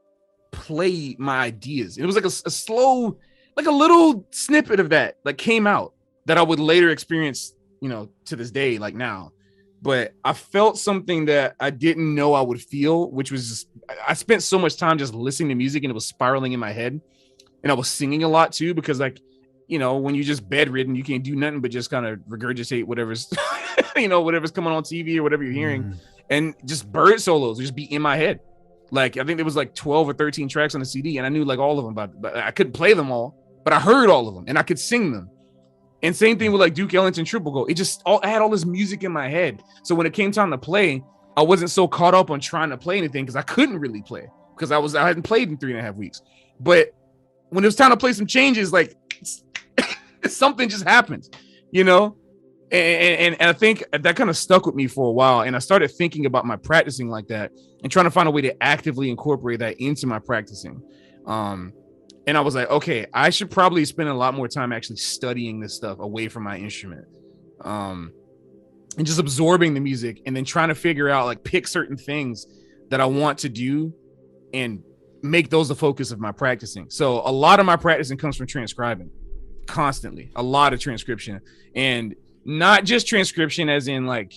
play my ideas. It was like a slow, like a little snippet of that like came out that I would later experience, to this day, like now. But I felt something that I didn't know I would feel, which was just, I spent so much time just listening to music and it was spiraling in my head. And I was singing a lot too, because like, when you're just bedridden, you can't do nothing but just kind of regurgitate whatever's, whatever's coming on TV or whatever you're hearing. And just bird solos just be in my head. Like, I think there was like 12 or 13 tracks on the CD and I knew like all of them, but I couldn't play them all, but I heard all of them and I could sing them. And same thing with like Duke Ellington Triple Gold. I had all this music in my head. So when it came time to play, I wasn't so caught up on trying to play anything because I couldn't really play because I hadn't played in 3.5 weeks. But when it was time to play some changes, like something just happened, And I think that kind of stuck with me for a while. And I started thinking about my practicing like that and trying to find a way to actively incorporate that into my practicing. And I was like, okay, I should probably spend a lot more time actually studying this stuff away from my instrument. And just absorbing the music and then trying to figure out, like, pick certain things that I want to do and make those the focus of my practicing. So a lot of my practicing comes from transcribing constantly, a lot of transcription, and not just transcription as in like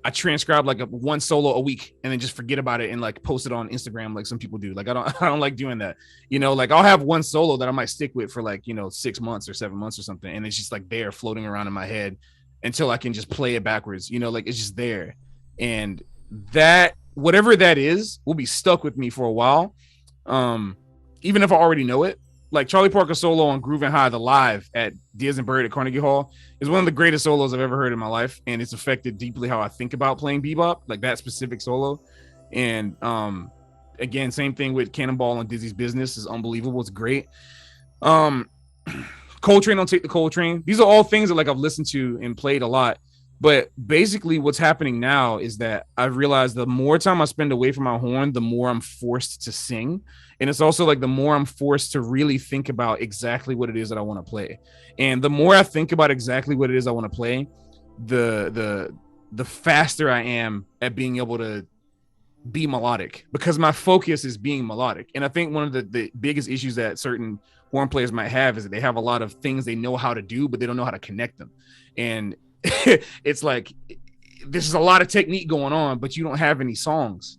I transcribe like one solo a week and then just forget about it and like post it on Instagram like some people do. Like I don't like doing that. Like I'll have one solo that I might stick with for like 6 months or 7 months or something, and it's just like there floating around in my head until I can just play it backwards. Like it's just there, and that whatever that is will be stuck with me for a while, even if I already know it. Like Charlie Parker solo on Groovin' High, the live at Diaz and Bird at Carnegie Hall is one of the greatest solos I've ever heard in my life. And it's affected deeply how I think about playing bebop, like that specific solo. And again, same thing with Cannonball on Dizzy's Business is unbelievable. It's great. Coltrane on Take the Coltrane. These are all things that like I've listened to and played a lot. But basically what's happening now is that I've realized the more time I spend away from my horn, the more I'm forced to sing. And it's also like the more I'm forced to really think about exactly what it is that I want to play. And the more I think about exactly what it is I want to play, the faster I am at being able to be melodic, because my focus is being melodic. And I think one of the biggest issues that certain horn players might have is that they have a lot of things they know how to do, but they don't know how to connect them. And it's like there's a lot of technique going on, but you don't have any songs.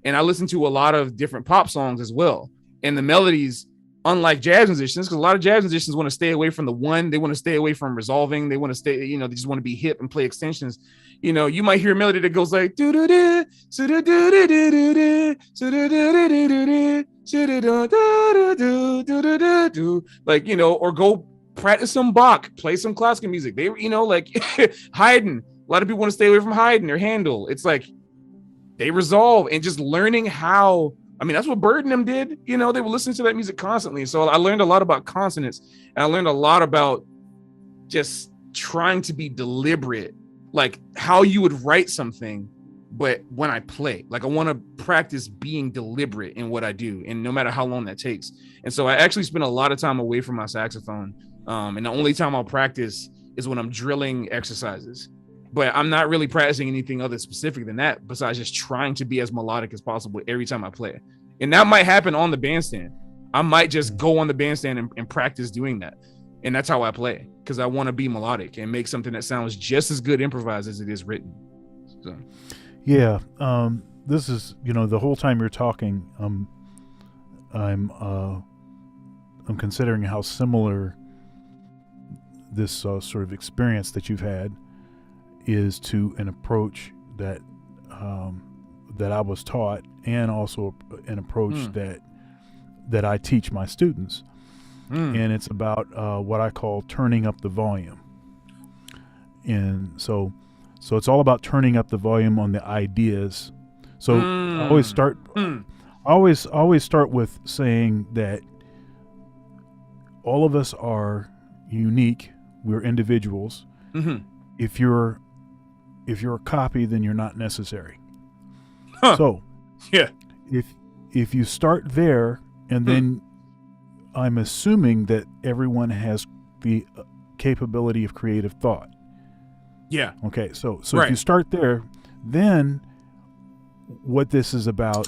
And I listen to a lot of different pop songs as well. And the melodies, unlike jazz musicians, because a lot of jazz musicians want to stay away from the one, they want to stay away from resolving, they want to stay, they just want to be hip and play extensions. You might hear a melody that goes like like, or go practice some Bach, play some classical music. They, like Haydn. A lot of people want to stay away from Haydn or Handel. It's like they resolve, and just learning how. I mean, that's what Bird and them did. They were listening to that music constantly. So I learned a lot about consonants, and I learned a lot about just trying to be deliberate, like how you would write something. But when I play, like I want to practice being deliberate in what I do, and no matter how long that takes. And so I actually spend a lot of time away from my saxophone. And the only time I'll practice is when I'm drilling exercises. But I'm not really practicing anything other specific than that, besides just trying to be as melodic as possible every time I play. And that might happen on the bandstand. I might just go on the bandstand and practice doing that. And that's how I play, because I want to be melodic and make something that sounds just as good improvised as it is written. So, yeah. This is, the whole time you're talking, I'm considering how similar this sort of experience that you've had is to an approach that that I was taught, and also an approach that I teach my students. And it's about what I call turning up the volume. And so it's all about turning up the volume on the ideas. So I always start with saying that all of us are unique. We're individuals. If you're a copy, then you're not necessary. Huh. So Yeah. if you start there, and then I'm assuming that everyone has the capability of creative thought. Yeah. Okay, so if Right. you start there, then what this is about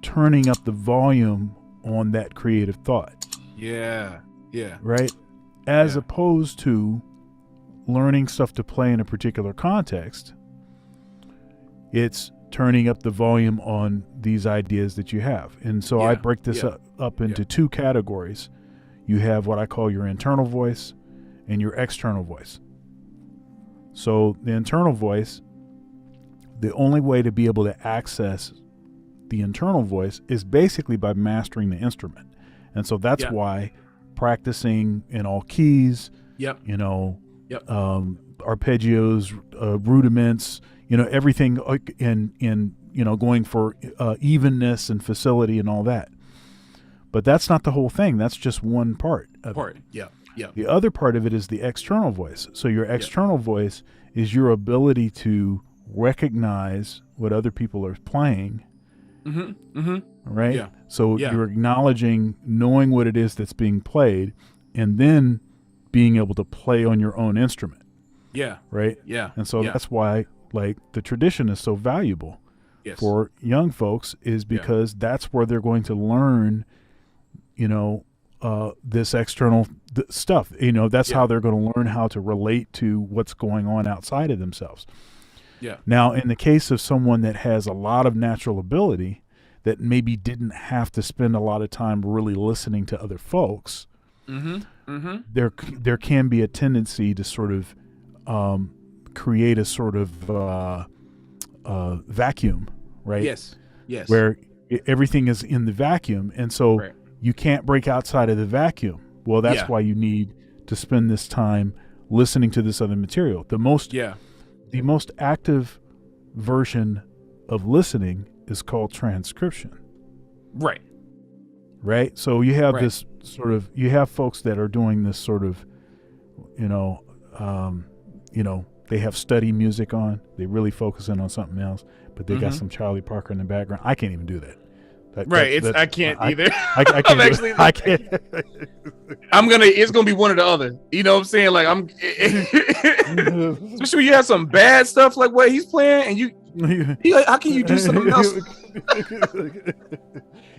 turning up the volume on that creative thought, Yeah. Yeah. right? As Yeah. opposed to learning stuff to play in a particular context. It's turning up the volume on these ideas that you have. And so I Yeah. break this Yeah. up into two categories. You have what I call your internal voice and your external voice. So the internal voice, the only way to be able to access the internal voice is basically by mastering the instrument. And so that's Yeah. why practicing in all keys, Yep. Yep. Arpeggios, rudiments, everything in going for evenness and facility and all that. But that's not the whole thing. That's just one part of it. Yeah. Yeah. The other part of it is the external voice. So your external voice is your ability to recognize what other people are playing. Mm-hmm. Mm-hmm. Right? Yeah. So Yeah. you're acknowledging, knowing what it is that's being played, and then being able to play on your own instrument. Yeah. Right? Yeah. And so yeah. that's why the tradition is so valuable Yes. for young folks, is because that's where they're going to learn, this external stuff. That's how they're going to learn how to relate to what's going on outside of themselves. Yeah. Now, in the case of someone that has a lot of natural ability, that maybe didn't have to spend a lot of time really listening to other folks, Mm-hmm. Mm-hmm. there can be a tendency to sort of create a sort of vacuum, right? Yes. Yes. Where everything is in the vacuum, and so Right. you can't break outside of the vacuum. Well, that's why you need to spend this time listening to this other material. The most active version of listening is called transcription. Right. Right? So you have Right. this you have folks that are doing this sort of, they have study music on. They really focus in on something else, but they got some Charlie Parker in the background. I can't even do that. I can't either. I can't. I'm actually. I can't. It's gonna be one or the other. You know what I'm saying? Like especially when you have some bad stuff like what he's playing, and how can you do something else?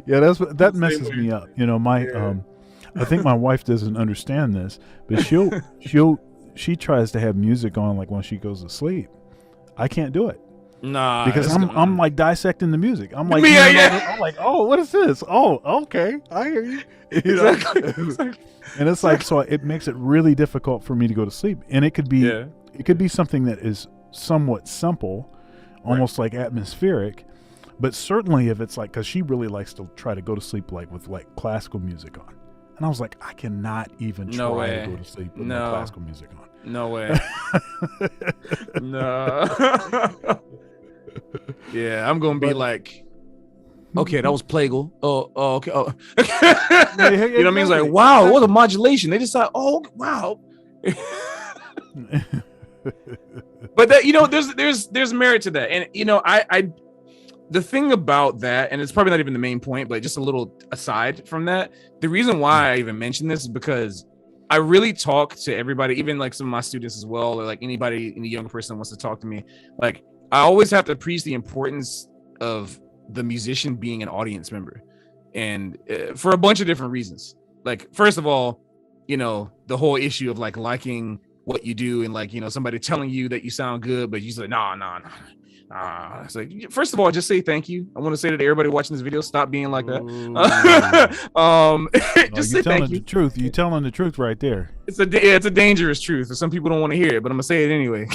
Yeah, that messes me up. I think my wife doesn't understand this, but she tries to have music on like when she goes to sleep. I can't do it. Nah, because I'm like dissecting the music. I'm like, I'm like, oh, what is this? Oh, okay, I hear you. Exactly. And it's like, so it makes it really difficult for me to go to sleep. And it could be something that is somewhat simple, almost like atmospheric, but certainly if it's like, because she really likes to try to go to sleep like with like classical music on, and I was like, I cannot even try to go to sleep with no classical music on. No way. No. Yeah, I'm gonna be like, okay, that was Plagal. Oh, okay. Oh. You know what I mean? It's like, wow, what a modulation. They decide, oh, wow. But that, there's merit to that, and I the thing about that, and it's probably not even the main point, but just a little aside from that, the reason why I even mention this is because I really talk to everybody, even like some of my students as well, or like anybody, any young person that wants to talk to me. Like, I always have to preach the importance of the musician being an audience member, and for a bunch of different reasons. Like, first of all, the whole issue of like liking what you do, and like, somebody telling you that you sound good, but you say, nah. It's like, first of all, just say thank you. I want to say to everybody watching this video, stop being like that. Just say thank you. The truth. You're telling the truth right there. It's a dangerous truth. Some people don't want to hear it, but I'm gonna say it anyway.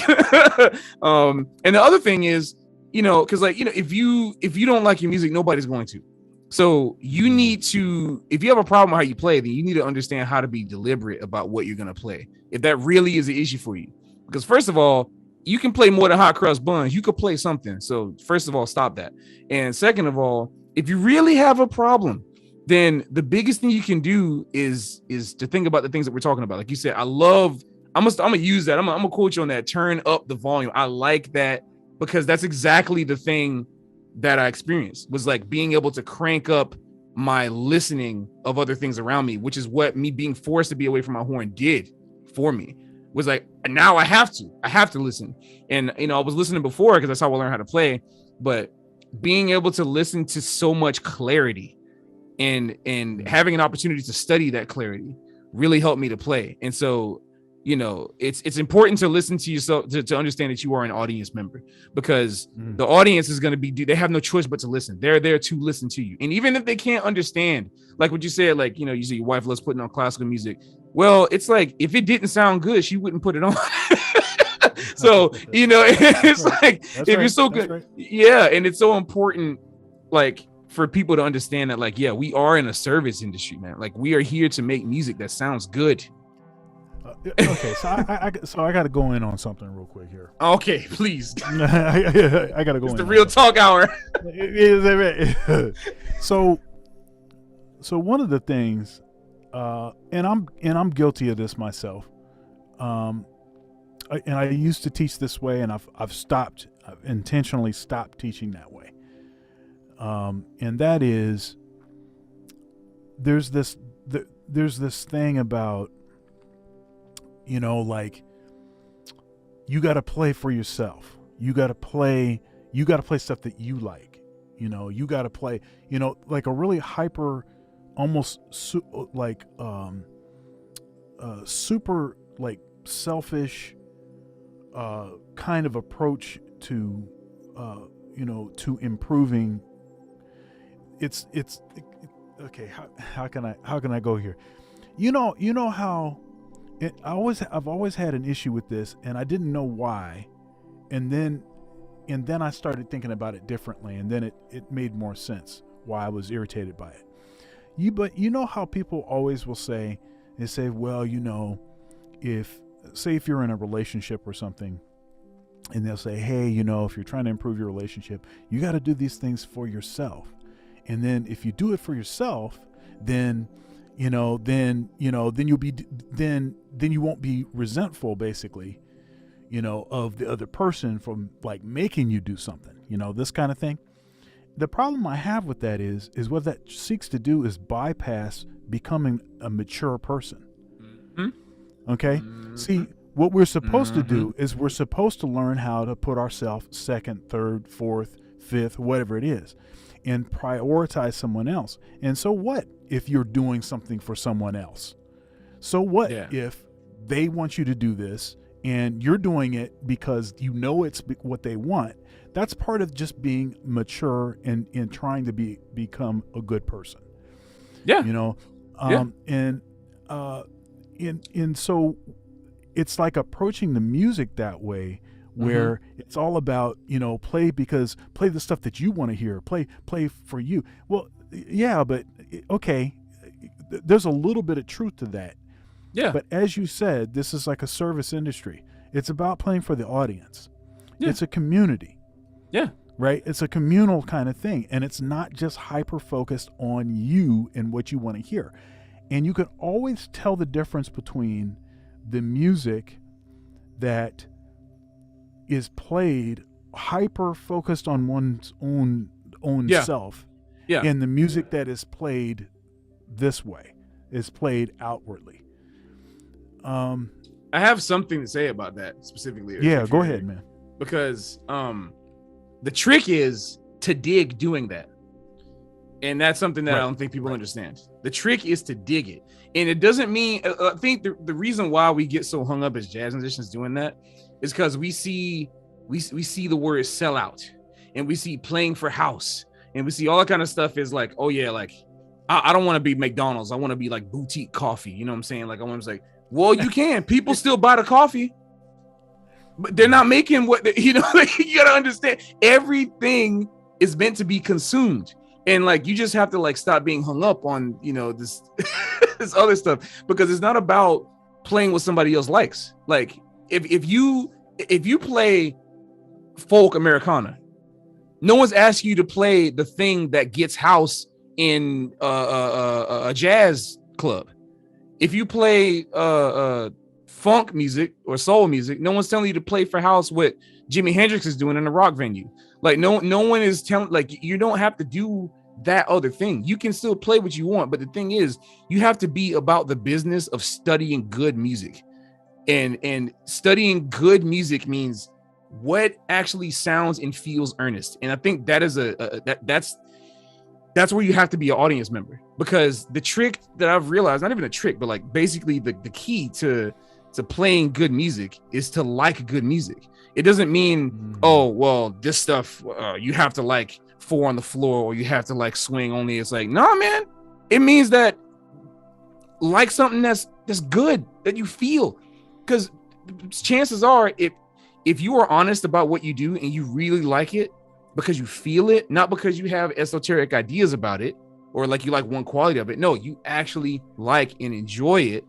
And the other thing is, because like, if you don't like your music, nobody's going to. So you need to, if you have a problem with how you play, then you need to understand how to be deliberate about what you're gonna play, if that really is an issue for you. Because first of all, you can play more than hot crust buns. You could play something. So first of all, stop that. And second of all, if you really have a problem, then the biggest thing you can do is to think about the things that we're talking about. Like you said, I'm gonna use that. I'm gonna quote you on that. Turn up the volume. I like that because that's exactly the thing that I experienced, was like being able to crank up my listening of other things around me, which is what me being forced to be away from my horn did for me. Was like, now I have to listen. And I was listening before because that's how I learned how to play, but being able to listen to so much clarity and having an opportunity to study that clarity really helped me to play. And so, it's important to listen to yourself to understand that you are an audience member, because the audience is going to be, they have no choice but to listen. They're there to listen to you. And even if they can't understand, like what you said, like, you say your wife loves putting on classical music. Well, it's like, if it didn't sound good, she wouldn't put it on. So, it's like, if you're so good. Right. Yeah. And it's so important, like, for people to understand that, like, yeah, we are in a service industry, man. Like, we are here to make music that sounds good. Okay, so I got to go in on something real quick here. Okay, please. I got to go. It's the real talk hour. So one of the things, and I'm guilty of this myself. And I used to teach this way, and I've intentionally stopped teaching that way. And that is, there's this thing about, like, you got to play for yourself. You got to play stuff that you like. You got to play, like a really hyper, almost super like selfish kind of approach to to improving. It's okay. How can I go here? How I've always had an issue with this, and I didn't know why, and then I started thinking about it differently, and then it made more sense why I was irritated by it. But how people always will say, well, if you're in a relationship or something, and they'll say, hey, if you're trying to improve your relationship, you got to do these things for yourself, and then if you do it for yourself, then you'll be, then you won't be resentful, basically, of the other person from like making you do something, this kind of thing. The problem I have with that is what that seeks to do is bypass becoming a mature person. Mm-hmm. Okay. Mm-hmm. See, what we're supposed to do is we're supposed to learn how to put ourselves second, third, fourth, fifth, whatever it is, and prioritize someone else. And so what if you're doing something for someone else? So what if they want you to do this and you're doing it because it's what they want? That's part of just being mature and trying to become a good person. Yeah. And so it's like approaching the music that way, where it's all about, play the stuff that you want to hear, play for you. Well, yeah, but okay, there's a little bit of truth to that. Yeah. But as you said, this is like a service industry. It's about playing for the audience. Yeah. It's a community. Yeah. Right? It's a communal kind of thing. And it's not just hyper focused on you and what you want to hear. And you can always tell the difference between the music that is played hyper focused on one's own self, and the music that is played this way, is played outwardly. I have something to say about that specifically. Yeah, go ahead, man. Because the trick is to dig doing that. And that's something that I don't think people understand. The trick is to dig it. And it doesn't mean, I think the reason why we get so hung up as jazz musicians doing that is because we see the word sell out, and we see playing for house, and we see all that kind of stuff is like, oh yeah, like I don't want to be McDonald's. I want to be like boutique coffee. You know what I'm saying? Like I want to say, well, you can. People still buy the coffee, but they're not making what, you gotta understand, everything is meant to be consumed. And like, you just have to like stop being hung up on, this, this other stuff, because it's not about playing what somebody else likes. Like if you play folk Americana, no one's asking you to play the thing that gets house in a jazz club. If you play funk music or soul music, no one's telling you to play for house what Jimi Hendrix is doing in a rock venue. Like no one is telling, like, you don't have to do that other thing. You can still play what you want, but the thing is, you have to be about the business of studying good music. And studying good music means what actually sounds and feels earnest. And I think that is that's where you have to be an audience member, because the trick that I've realized, not even a trick, but like basically the key to playing good music is to like good music. It doesn't mean, oh, well, this stuff, you have to like 4 on the floor, or you have to like swing only. It's like, nah, man. It means that like something that's good, that you feel. Because chances are, if you are honest about what you do and you really like it because you feel it, not because you have esoteric ideas about it or like you like one quality of it. No, you actually like and enjoy it.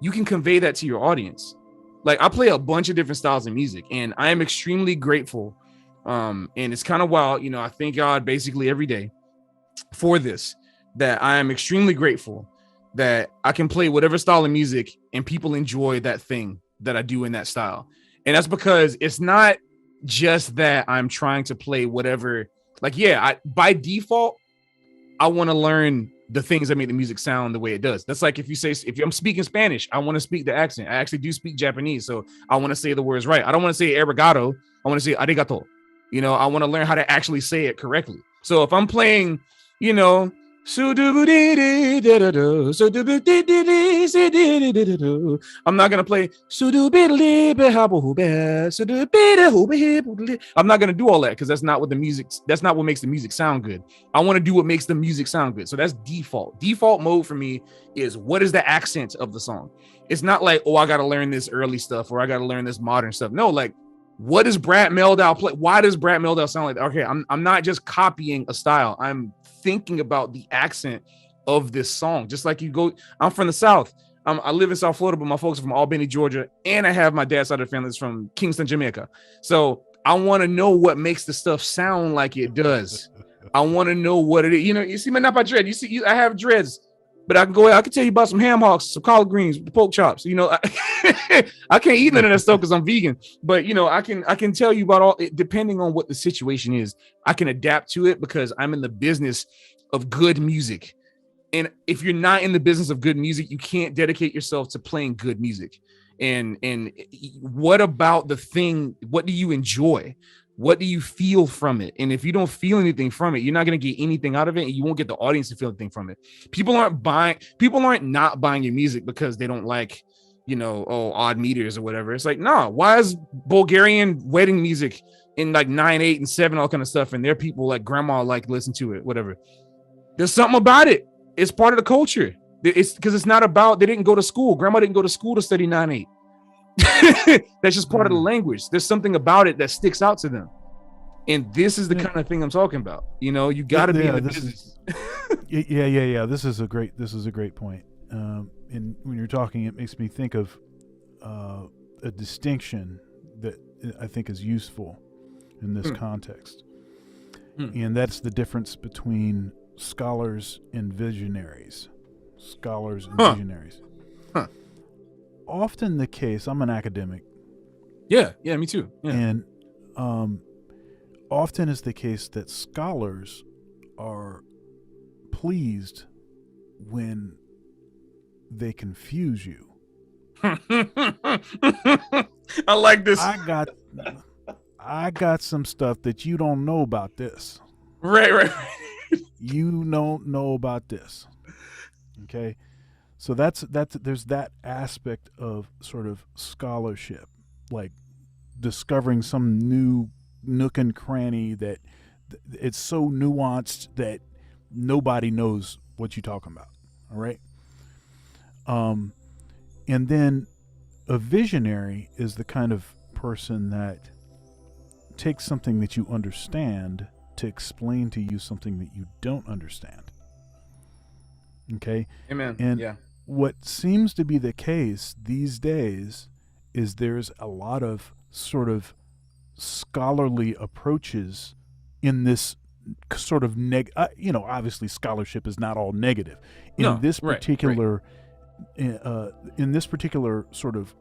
You can convey that to your audience. Like, I play a bunch of different styles of music, and I am extremely grateful. And it's kind of wild, you know, I thank God basically every day for this, that I am extremely grateful that I can play whatever style of music and people enjoy that thing that I do in that style. And that's because it's not just that I'm trying to play whatever, like, yeah, by default, I want to learn the things that make the music sound the way it does. That's like if I'm speaking Spanish, I want to speak the accent. I actually do speak Japanese, so I want to say the words right. I don't want to say arigato. I want to say arigato. You know, I want to learn how to actually say it correctly. So if I'm playing, you know, I'm not gonna play. I'm not gonna do all that, because that's not what makes the music sound good. I want to do what makes the music sound good. So that's default. Default mode for me is, what is the accent of the song? It's not like, oh, I gotta learn this early stuff or I gotta learn this modern stuff. No, like, what does Brad Mehldau play? Why does Brad Mehldau sound like that? Okay, I'm not just copying a style. I'm thinking about the accent of this song. Just like I'm from the South. I live in South Florida, but my folks are from Albany, Georgia, and I have my dad's side of the family is from Kingston, Jamaica. So I want to know what makes the stuff sound like it does. I want to know what it is. You know, you see, not by dread. I have dreads. But I can tell you about some ham hocks, some collard greens, pork chops. You know, I can't eat none of that stuff because I'm vegan. But you know, I can tell you about all it, depending on what the situation is. I can adapt to it because I'm in the business of good music. And if you're not in the business of good music, you can't dedicate yourself to playing good music. And what about the thing? What do you enjoy? What do you feel from it? And if you don't feel anything from it, you're not going to get anything out of it, and you won't get the audience to feel anything from it. People aren't not buying your music because they don't like, you know, odd meters or whatever. It's like, no, why is Bulgarian wedding music in like 9, 8, and 7, all kind of stuff, and their people like grandma like listen to it, whatever. There's something about it. It's part of the culture. It's because it's not about, they didn't go to school. Grandma didn't go to school to study 9, 8. That's just part of the language. There's something about it that sticks out to them, and this is the kind of thing I'm talking about. You know, you got to be in the business. Yeah. This is a great point. And when you're talking, it makes me think of a distinction that I think is useful in this context, and that's the difference between scholars and visionaries. Visionaries. Often the case, I'm an academic. Yeah, me too. Yeah. And often is the case that scholars are pleased when they confuse you. I like this. I got some stuff that you don't know about this. Right. You don't know about this. Okay? So that's there's that aspect of sort of scholarship, like discovering some new nook and cranny that it's so nuanced that nobody knows what you're talking about. All right. And then a visionary is the kind of person that takes something that you understand to explain to you something that you don't understand. Okay. Amen. And yeah. What seems to be the case these days is there's a lot of sort of scholarly approaches in this sort of obviously scholarship is not all negative. In this particular sort of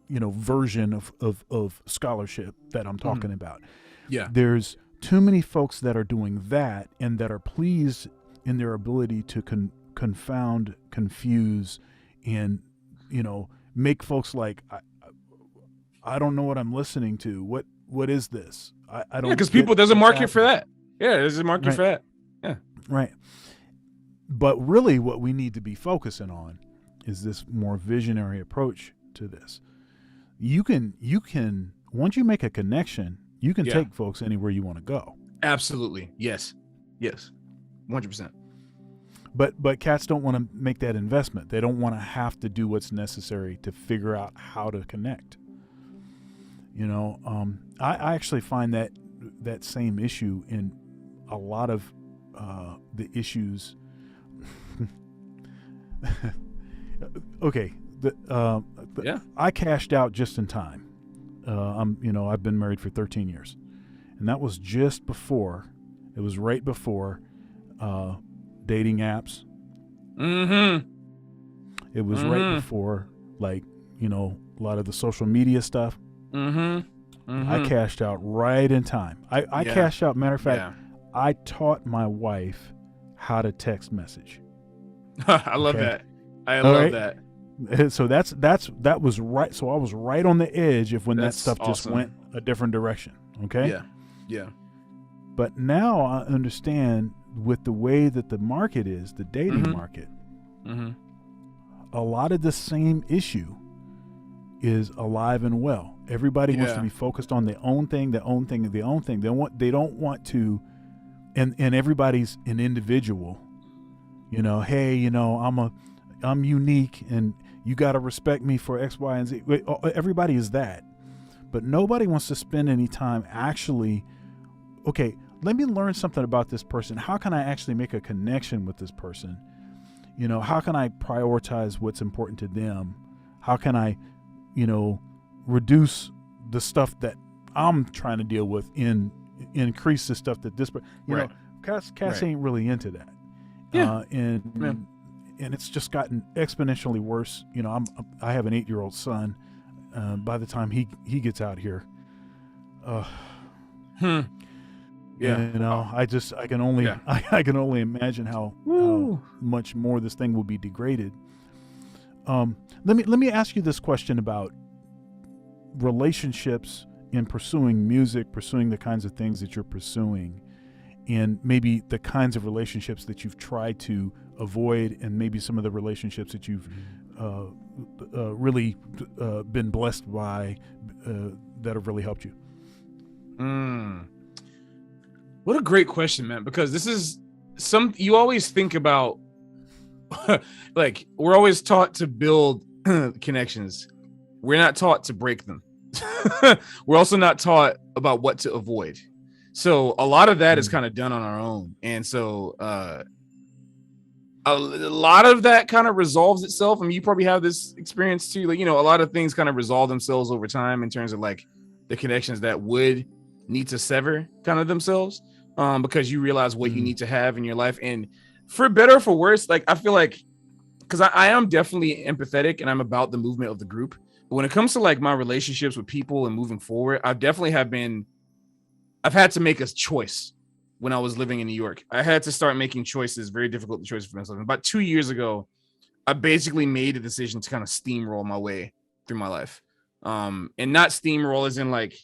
version of scholarship that I'm talking about. Yeah. There's too many folks that are doing that and that are pleased in their ability to confound, confuse, and make folks like, I don't know what I'm listening to. What is this? I don't. Because people, there's a market for that. Yeah, there's a market for that. Yeah. Right. But really what we need to be focusing on is this more visionary approach to this. You can once you make a connection, you can take folks anywhere you want to go. Absolutely. Yes. 100%. But cats don't want to make that investment. They don't want to have to do what's necessary to figure out how to connect. I actually find that same issue in a lot of the issues. Okay. I cashed out just in time. I've been married for 13 years, and that was just before. It was right before dating apps. Mm-hmm. It was right before, a lot of the social media stuff. Mm-hmm. Mm-hmm. I cashed out right in time. I cashed out. Matter of fact, I taught my wife how to text message. I love that. I love that. So that was right. So I was right on the edge of when that stuff just went a different direction. Okay. Yeah. But now I understand, with the way that the market is, the dating market, a lot of the same issue is alive and well. Everybody wants to be focused on their own thing. They don't want to, and everybody's an individual. Hey, I'm unique, and you got to respect me for X, Y, and Z. Everybody is that, but nobody wants to spend any time actually. Okay, let me learn something about this person. How can I actually make a connection with this person? How can I prioritize what's important to them? How can I, reduce the stuff that I'm trying to deal with and increase the stuff that this, Cass ain't really into that. Yeah. And it's just gotten exponentially worse. I have an 8-year-old son. By the time he gets out here, I can only imagine how much more this thing will be degraded. Let me ask you this question about relationships in pursuing music, pursuing the kinds of things that you're pursuing, and maybe the kinds of relationships that you've tried to avoid, and maybe some of the relationships that you've really been blessed by that have really helped you. What a great question, man, because this is you always think about, like, we're always taught to build connections. We're not taught to break them. We're also not taught about what to avoid. So a lot of that is kind of done on our own. And so a lot of that kind of resolves itself. I mean, you probably have this experience too. Like, a lot of things kind of resolve themselves over time in terms of like the connections that would need to sever kind of themselves, because you realize what you need to have in your life. And for better or for worse, like, I feel like, because I am definitely empathetic and I'm about the movement of the group. But when it comes to like my relationships with people and moving forward, I've had to make a choice. When I was living in New York, I had to start making choices, very difficult choices for myself. And about 2 years ago, I basically made a decision to kind of steamroll my way through my life. And not steamroll as in like,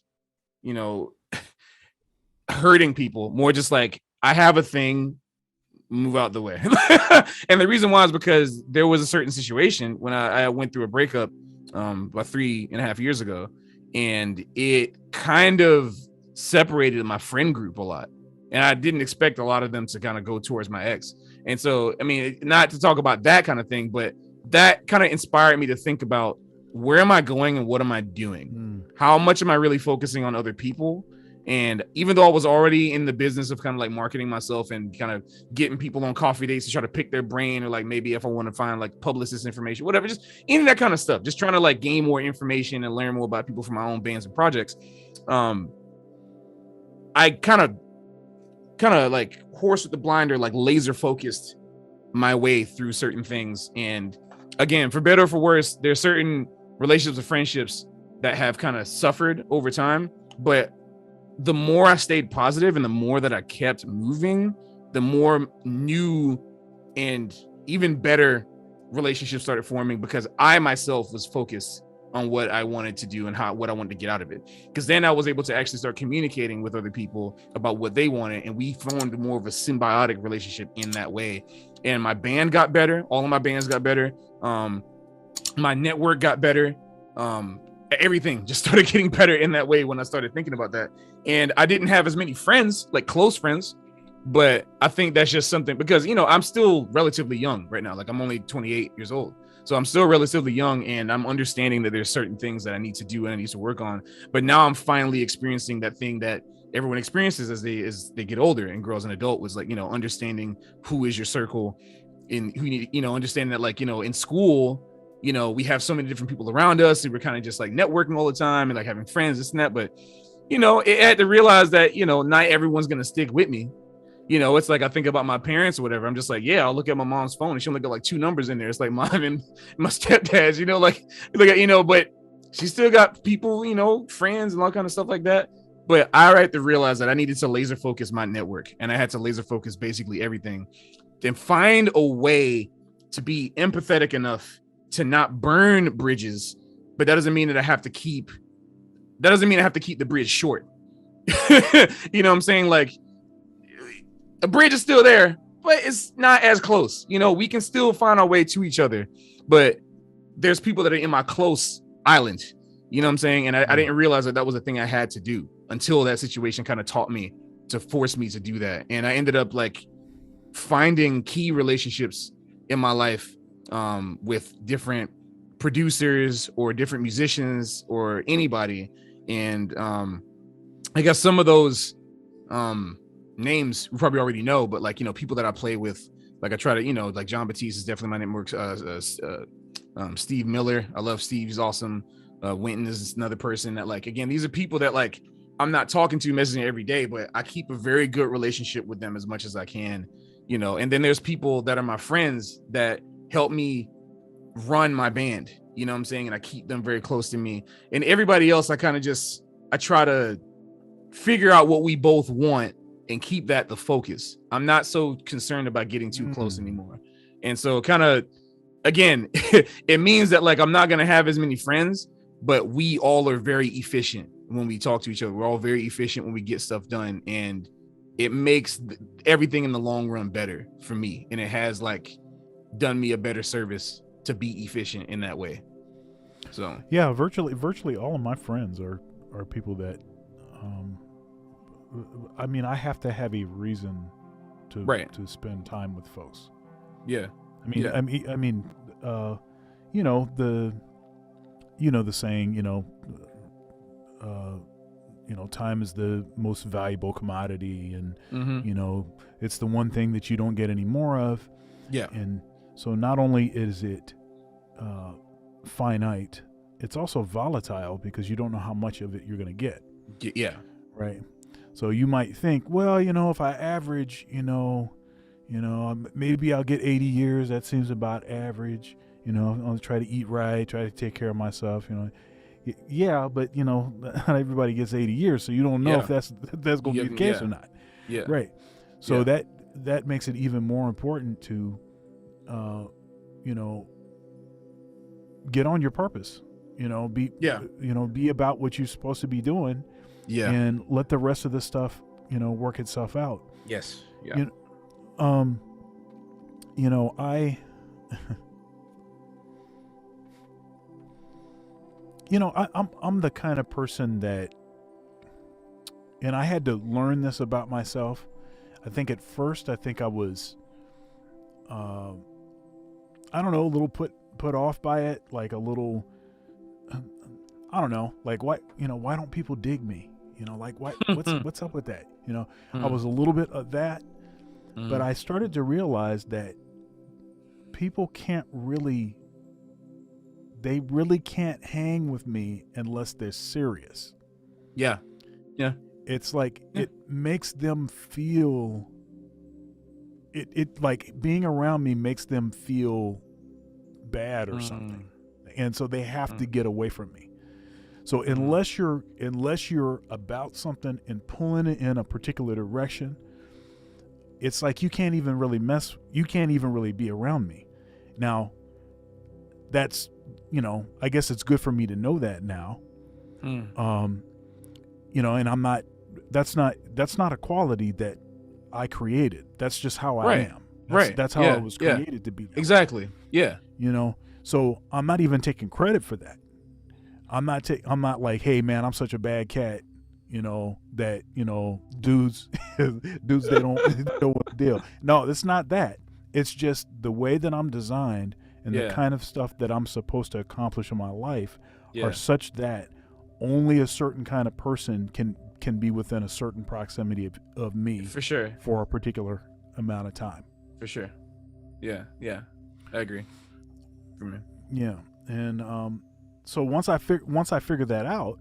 hurting people, more just like, I have a thing, move out the way. And the reason why is because there was a certain situation when I went through a breakup about 3.5 years ago, and it kind of separated my friend group a lot. And I didn't expect a lot of them to kind of go towards my ex. And so, I mean, not to talk about that kind of thing, but that kind of inspired me to think about, where am I going and what am I doing? How much am I really focusing on other people? And even though I was already in the business of kind of like marketing myself and kind of getting people on coffee dates to try to pick their brain, or like maybe if I want to find like publicist information, whatever, just any of that kind of stuff, just trying to like gain more information and learn more about people from my own bands and projects. I kind of like horse with the blinder, like laser focused my way through certain things. And again, for better or for worse, there's certain relationships and friendships that have kind of suffered over time. But the more I stayed positive and the more that I kept moving, the more new and even better relationships started forming, because I myself was focused on what I wanted to do and what I wanted to get out of it. Because then I was able to actually start communicating with other people about what they wanted, and we formed more of a symbiotic relationship in that way. And my band got better. All of my bands got better. My network got better. Everything just started getting better in that way when I started thinking about that. And I didn't have as many friends, like close friends, but I think that's just something, because, you know, I'm still relatively young right now. Like, I'm only 28 years old. So I'm still relatively young, and I'm understanding that there's certain things that I need to do and I need to work on. But now I'm finally experiencing that thing that everyone experiences as they get older and grow as an adult, was like, you know, understanding who is your circle, and who you need, you know, understanding that, like, you know, in school, you know, we have so many different people around us, and we're kind of just like networking all the time and like having friends, this and that. But, you know, it had to realize that, you know, not everyone's going to stick with me. You know, it's like, I think about my parents or whatever. I'm just like, yeah, I'll look at my mom's phone and she only got like 2 numbers in there. It's like mom and my stepdad's, you know, like, look at, you know, but she still got people, you know, friends and all kind of stuff like that. But I had to realize that I needed to laser focus my network, and I had to laser focus basically everything, then find a way to be empathetic enough to not burn bridges. But that doesn't mean that I have to keep the bridge short. You know what I'm saying? Like, a bridge is still there, but it's not as close. You know, we can still find our way to each other, but there's people that are in my close island. You know what I'm saying? And I didn't realize that was a thing I had to do until that situation kind of taught me to force me to do that. And I ended up like finding key relationships in my life with different producers or different musicians or anybody. And I guess some of those names you probably already know, but like, you know, people that I play with, like I try to, you know, like John Batiste is definitely my network. Steve Miller, I love Steve, he's awesome. Winton is another person that, like, again, these are people that like I'm not talking to, messaging every day, but I keep a very good relationship with them as much as I can, you know. And then there's people that are my friends that help me run my band, you know what I'm saying, and I keep them very close to me. And everybody else, I try to figure out what we both want and keep that the focus. I'm not so concerned about getting too close anymore. And so kind of, again, it means that like I'm not going to have as many friends, but we all are very efficient when we talk to each other. We're all very efficient when we get stuff done, and it makes everything in the long run better for me. And it has like done me a better service to be efficient in that way. So yeah, virtually all of my friends are people that I mean, I have to have a reason to spend time with folks. Yeah. I mean, you know, the saying, you know, time is the most valuable commodity, and you know, it's the one thing that you don't get any more of. Yeah. And so not only is it finite, it's also volatile, because you don't know how much of it you're going to get. Yeah. Right. So you might think, well, you know, if I average, you know, maybe I'll get 80 years. That seems about average. You know, I'll try to eat right, try to take care of myself, you know. Yeah, but, you know, not everybody gets 80 years, so you don't know if that's going to be the case or not. Yeah. Right. So that makes it even more important to, you know, get on your purpose. You know, be about what you're supposed to be doing. Yeah. And let the rest of the stuff, you know, work itself out. Yes. Yeah. You know, I'm the kind of person that, and I had to learn this about myself. I think at first, I was, I don't know, a little put off by it, like a little, I don't know, like why don't people dig me? You know, like what's up with that? You know, I was a little bit of that, but I started to realize that people they really can't hang with me unless they're serious. Yeah. Yeah. It's like it makes them feel it like being around me makes them feel bad or something. And so they have to get away from me. So unless you're about something and pulling it in a particular direction, it's like you can't even really be around me. Now, that's, I guess it's good for me to know that now. And that's not a quality that I created. That's just how I am. That's how I was created to be. Exactly. Yeah. So I'm not even taking credit for that. I'm not like, hey man, I'm such a bad cat, that, dudes, they don't want to deal. No, it's not that. It's just the way that I'm designed and the kind of stuff that I'm supposed to accomplish in my life are such that only a certain kind of person can be within a certain proximity of me. For sure. For a particular amount of time. For sure. Yeah. I agree. For me. Yeah. And so once I figured that out,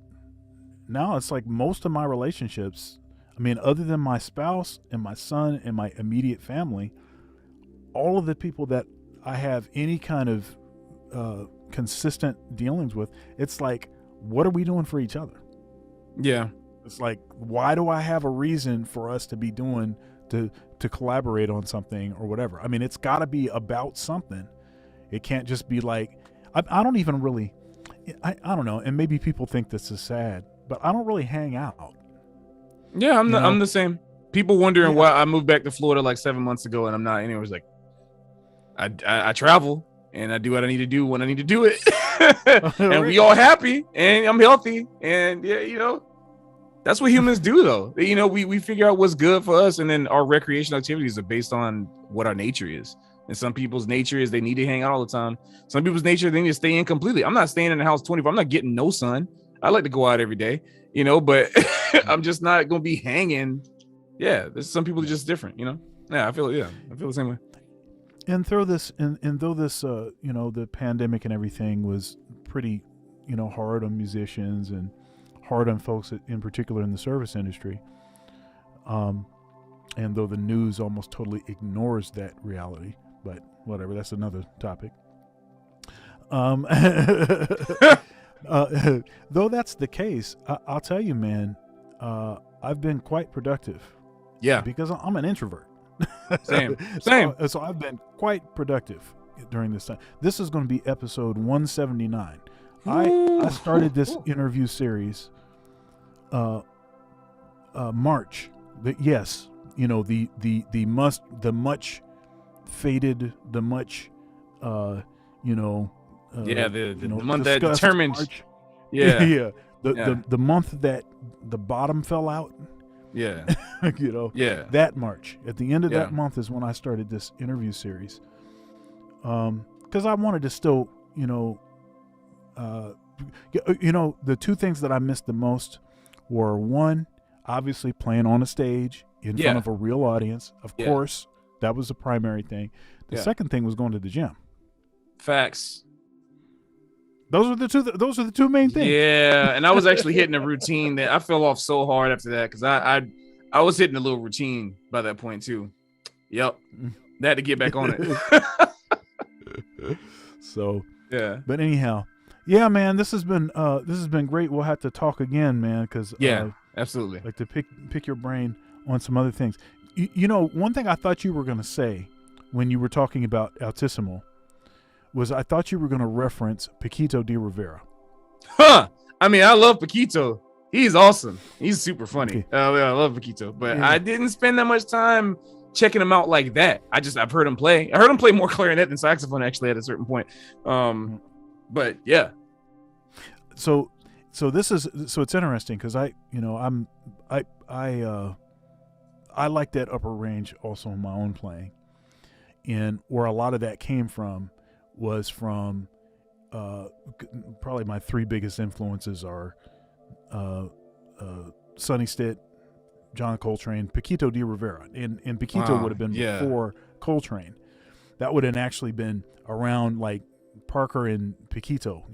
now it's like most of my relationships, I mean, other than my spouse and my son and my immediate family, all of the people that I have any kind of consistent dealings with, it's like, what are we doing for each other? Yeah. It's like, why do I have a reason for us to be doing to collaborate on something or whatever? I mean, it's got to be about something. It can't just be like, I don't even really, I don't know. And maybe people think this is sad, but I don't really hang out. Yeah, I'm the same. People wondering why I moved back to Florida like 7 months ago and I'm not anywhere. It's like, I travel and I do what I need to do when I need to do it. And we all happy and I'm healthy. And that's what humans do though. We figure out what's good for us. And then our recreational activities are based on what our nature is. And some people's nature is they need to hang out all the time. Some people's nature, they need to stay in completely. I'm not staying in the house 24. I'm not getting no sun. I like to go out every day, but I'm just not going to be hanging. Yeah. There's some people are just different, Yeah, I feel the same way. And though this, the pandemic and everything was pretty, hard on musicians and hard on folks in particular in the service industry. And though the news almost totally ignores that reality, but whatever, that's another topic. Though that's the case, I'll tell you, man, I've been quite productive. Yeah. Because I'm an introvert. Same. So I've been quite productive during this time. This is going to be episode 179. I started this interview series March. The much faded, the much the month that determined March. The month that the bottom fell out. That March. At the end of that month is when I started this interview series. Because I wanted to still, the two things that I missed the most were, one, obviously playing on a stage in front of a real audience. Of course, that was the primary thing. The second thing was going to the gym. Facts. Those are the two main things. Yeah, and I was actually hitting a routine that I fell off so hard after that because I was hitting a little routine by that point too. Yep, I had to get back on it. So but anyhow, man, this has been great. We'll have to talk again, man, because absolutely, like to pick your brain on some other things. One thing I thought you were going to say when you were talking about Altissimo was I thought you were going to reference Paquito D'Rivera. Huh. I mean, I love Paquito. He's awesome. He's super funny. Okay. I love Paquito, but I didn't spend that much time checking him out like that. I've heard him play. I heard him play more clarinet than saxophone actually at a certain point. But yeah. So it's interesting because I like that upper range also in my own playing, and where a lot of that came from was from probably my three biggest influences are Sonny Stitt, John Coltrane, Paquito D'Rivera, and Paquito would have been before Coltrane. That would have actually been around like Parker and Paquito,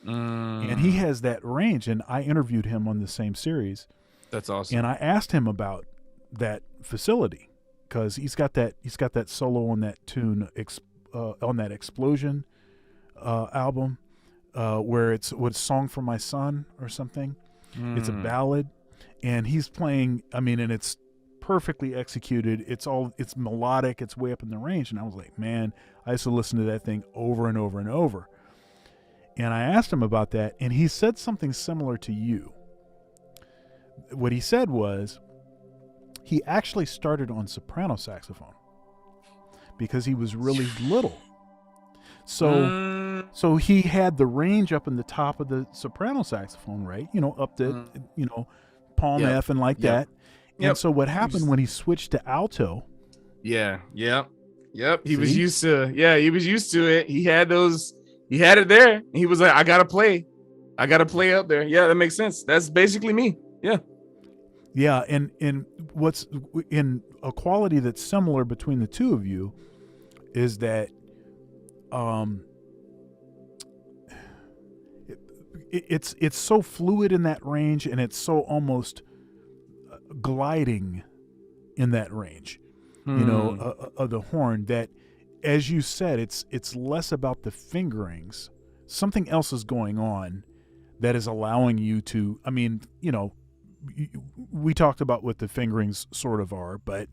and he has that range. And I interviewed him on the same series. That's awesome. And I asked him about that facility because he's got that solo on that tune on that Explosion album where it's Song for My Son or something. It's a Mm. ballad, and he's playing. I mean, and it's perfectly executed. It's melodic. It's way up in the range, and I was like, man, I used to listen to that thing over and over and over. And I asked him about that, and he said something similar to you. What he said was he actually started on soprano saxophone because he was really little. So he had the range up in the top of the soprano saxophone, right? Up to, palm Yep. F and like Yep. that. And Yep. so what happened when he switched to alto? Yeah. Yep. He was See? used to. Yeah, he was used to it. He had those. He had it there. And he was like, I gotta play up there. Yeah, that makes sense. That's basically me. Yeah. Yeah, and what's in a quality that's similar between the two of you is that it's so fluid in that range, and it's so almost gliding in that range, of the horn, that, as you said, it's less about the fingerings. Something else is going on that is allowing you to, I mean, we talked about what the fingerings sort of are, but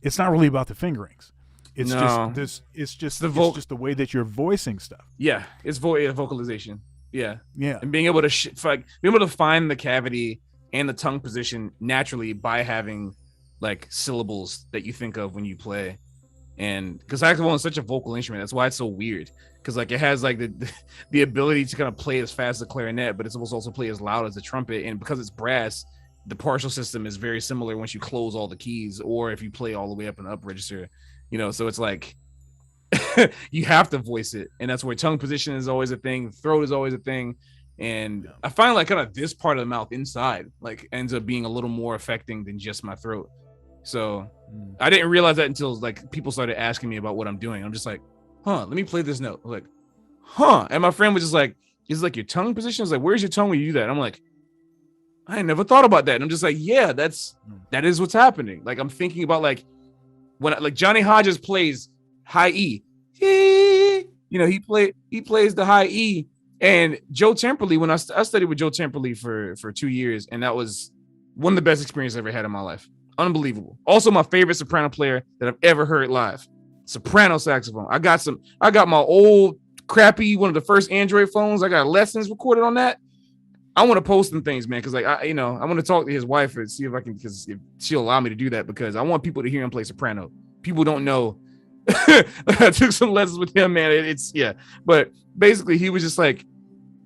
it's not really about the fingerings. It's No. just the just the way that you're voicing stuff. Yeah, it's vocalization. Yeah. Yeah. And being able to being able to find the cavity and the tongue position naturally by having like syllables that you think of when you play. And because saxophone is such a vocal instrument, that's why it's so weird. Because like it has like the ability to kind of play as fast as a clarinet, but it's supposed to also play as loud as a trumpet. And because it's brass, the partial system is very similar once you close all the keys, or if you play all the way up and up register. So it's like you have to voice it, and that's where tongue position is always a thing, throat is always a thing. And I find like kind of this part of the mouth inside like ends up being a little more affecting than just my throat. So I didn't realize that until like people started asking me about what I'm doing. I'm just like, let me play this note. I'm like, and my friend was just like, is like your tongue position? I was like, where's your tongue when you do that? And I'm like, I ain't never thought about that. And I'm just like, yeah, that is what's happening. Like I'm thinking about like when like Johnny Hodges plays high E, he plays the high E. And Joe Temperley, when I studied with Joe Temperley for 2 years, and that was one of the best experiences I've ever had in my life. Unbelievable. Also my favorite soprano player that I've ever heard live. Soprano saxophone. I got my old crappy, one of the first Android phones. I got lessons recorded on that. I want to post some things, man, because like I want to talk to his wife and see if I can, because if she'll allow me to do that, because I want people to hear him play soprano. People don't know. I took some lessons with him, man. It's but basically he was just like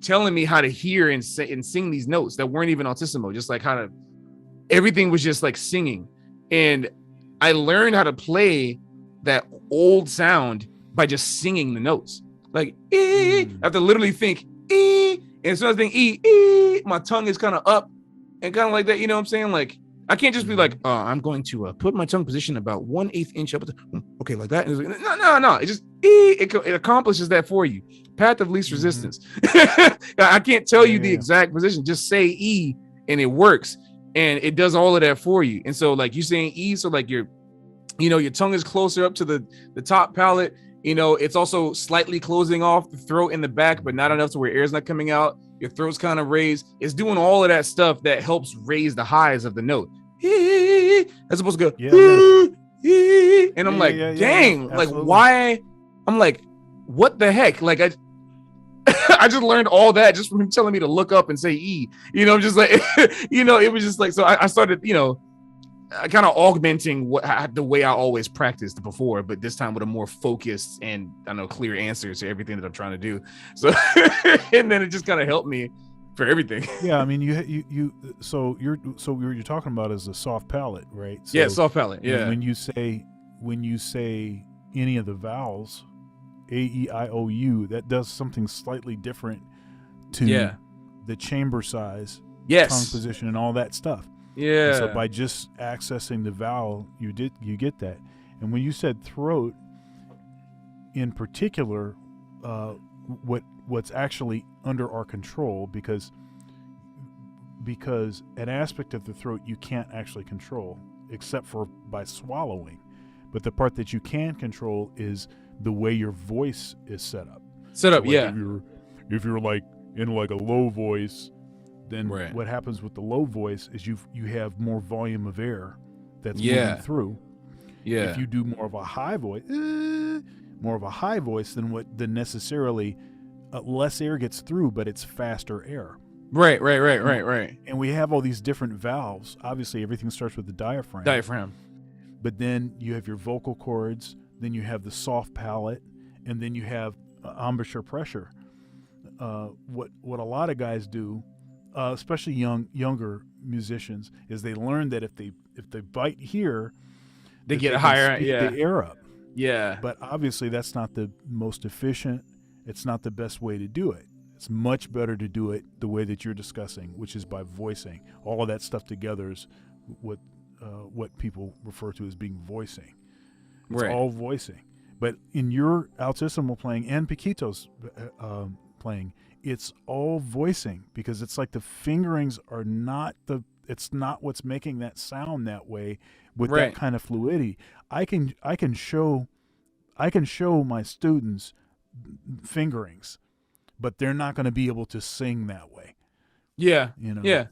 telling me how to hear and sing these notes that weren't even altissimo, just like how to, everything was just like singing. And I learned how to play that old sound by just singing the notes. Like I have to literally think and as soon as I think my tongue is kind of up and kind of like that, you know what I'm saying? Like I can't just be like, I'm going to put my tongue position about 1/8 inch up. Okay, like that. And like, no. It just it accomplishes that for you. Path of least resistance. I can't tell you the exact position. Just say E and it works, and it does all of that for you. And so like you saying E, so like your tongue is closer up to the top palate. It's also slightly closing off the throat in the back, but not enough to where air's not coming out. Your throat's kind of raised. It's doing all of that stuff that helps raise the highs of the note. That's supposed to go. And I'm like, dang, like why? I'm like, what the heck? Like I just learned all that just from him telling me to look up and say E. I'm just like, it was just like, so I started, kind of augmenting the way I always practiced before, but this time with a more focused and clear answer to everything that I'm trying to do. So and then it just kind of helped me for everything. Yeah, I mean so you're talking about is a soft palate, right? So yeah, soft palate. Yeah. When you say any of the vowels, A, E, I, O, U, that does something slightly different to the chamber size, tongue position, and all that stuff. Yeah. And so by just accessing the vowel, you get that. And when you said throat, in particular, what's actually under our control, because an aspect of the throat you can't actually control except for by swallowing, but the part that you can control is the way your voice is set up. So like yeah. if you're like in like a low voice, then Right. what happens with the low voice is you have more volume of air that's Yeah. moving through. Yeah. If you do more of a high voice, then necessarily less air gets through, but it's faster air. Right. Right. And we have all these different valves. Obviously, everything starts with the diaphragm. Diaphragm. But then you have your vocal cords, then you have the soft palate, and then you have embouchure pressure. What a lot of guys do, especially younger musicians, is they learn that if they bite here, They that get a can higher. speed Yeah. the air up. Yeah. But obviously, that's not the most efficient. It's not the best way to do it. It's much better to do it the way that you're discussing, which is by voicing. All of that stuff together is what people refer to as being voicing. It's Right. all voicing. But in your altissimo playing and Paquito's playing, it's all voicing, because it's like the fingerings are not it's not what's making that sound that way with Right. that kind of fluidity. I can show my students fingerings, but they're not going to be able to sing that way. Yeah. Yeah.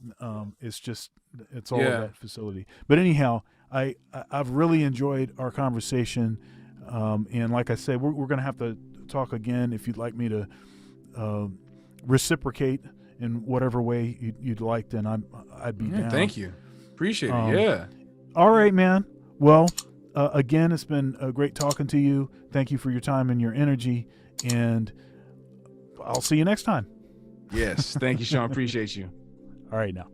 It's all Yeah. of that facility. But anyhow, I've really enjoyed our conversation. And like I said, we're going to have to talk again if you'd like me to reciprocate in whatever way you'd like. Then I'd be down. Thank you. Appreciate it. Yeah. All right, man. Well, again, it's been great talking to you. Thank you for your time and your energy. And I'll see you next time. Yes. Thank you, Sean. Appreciate you. All right, now.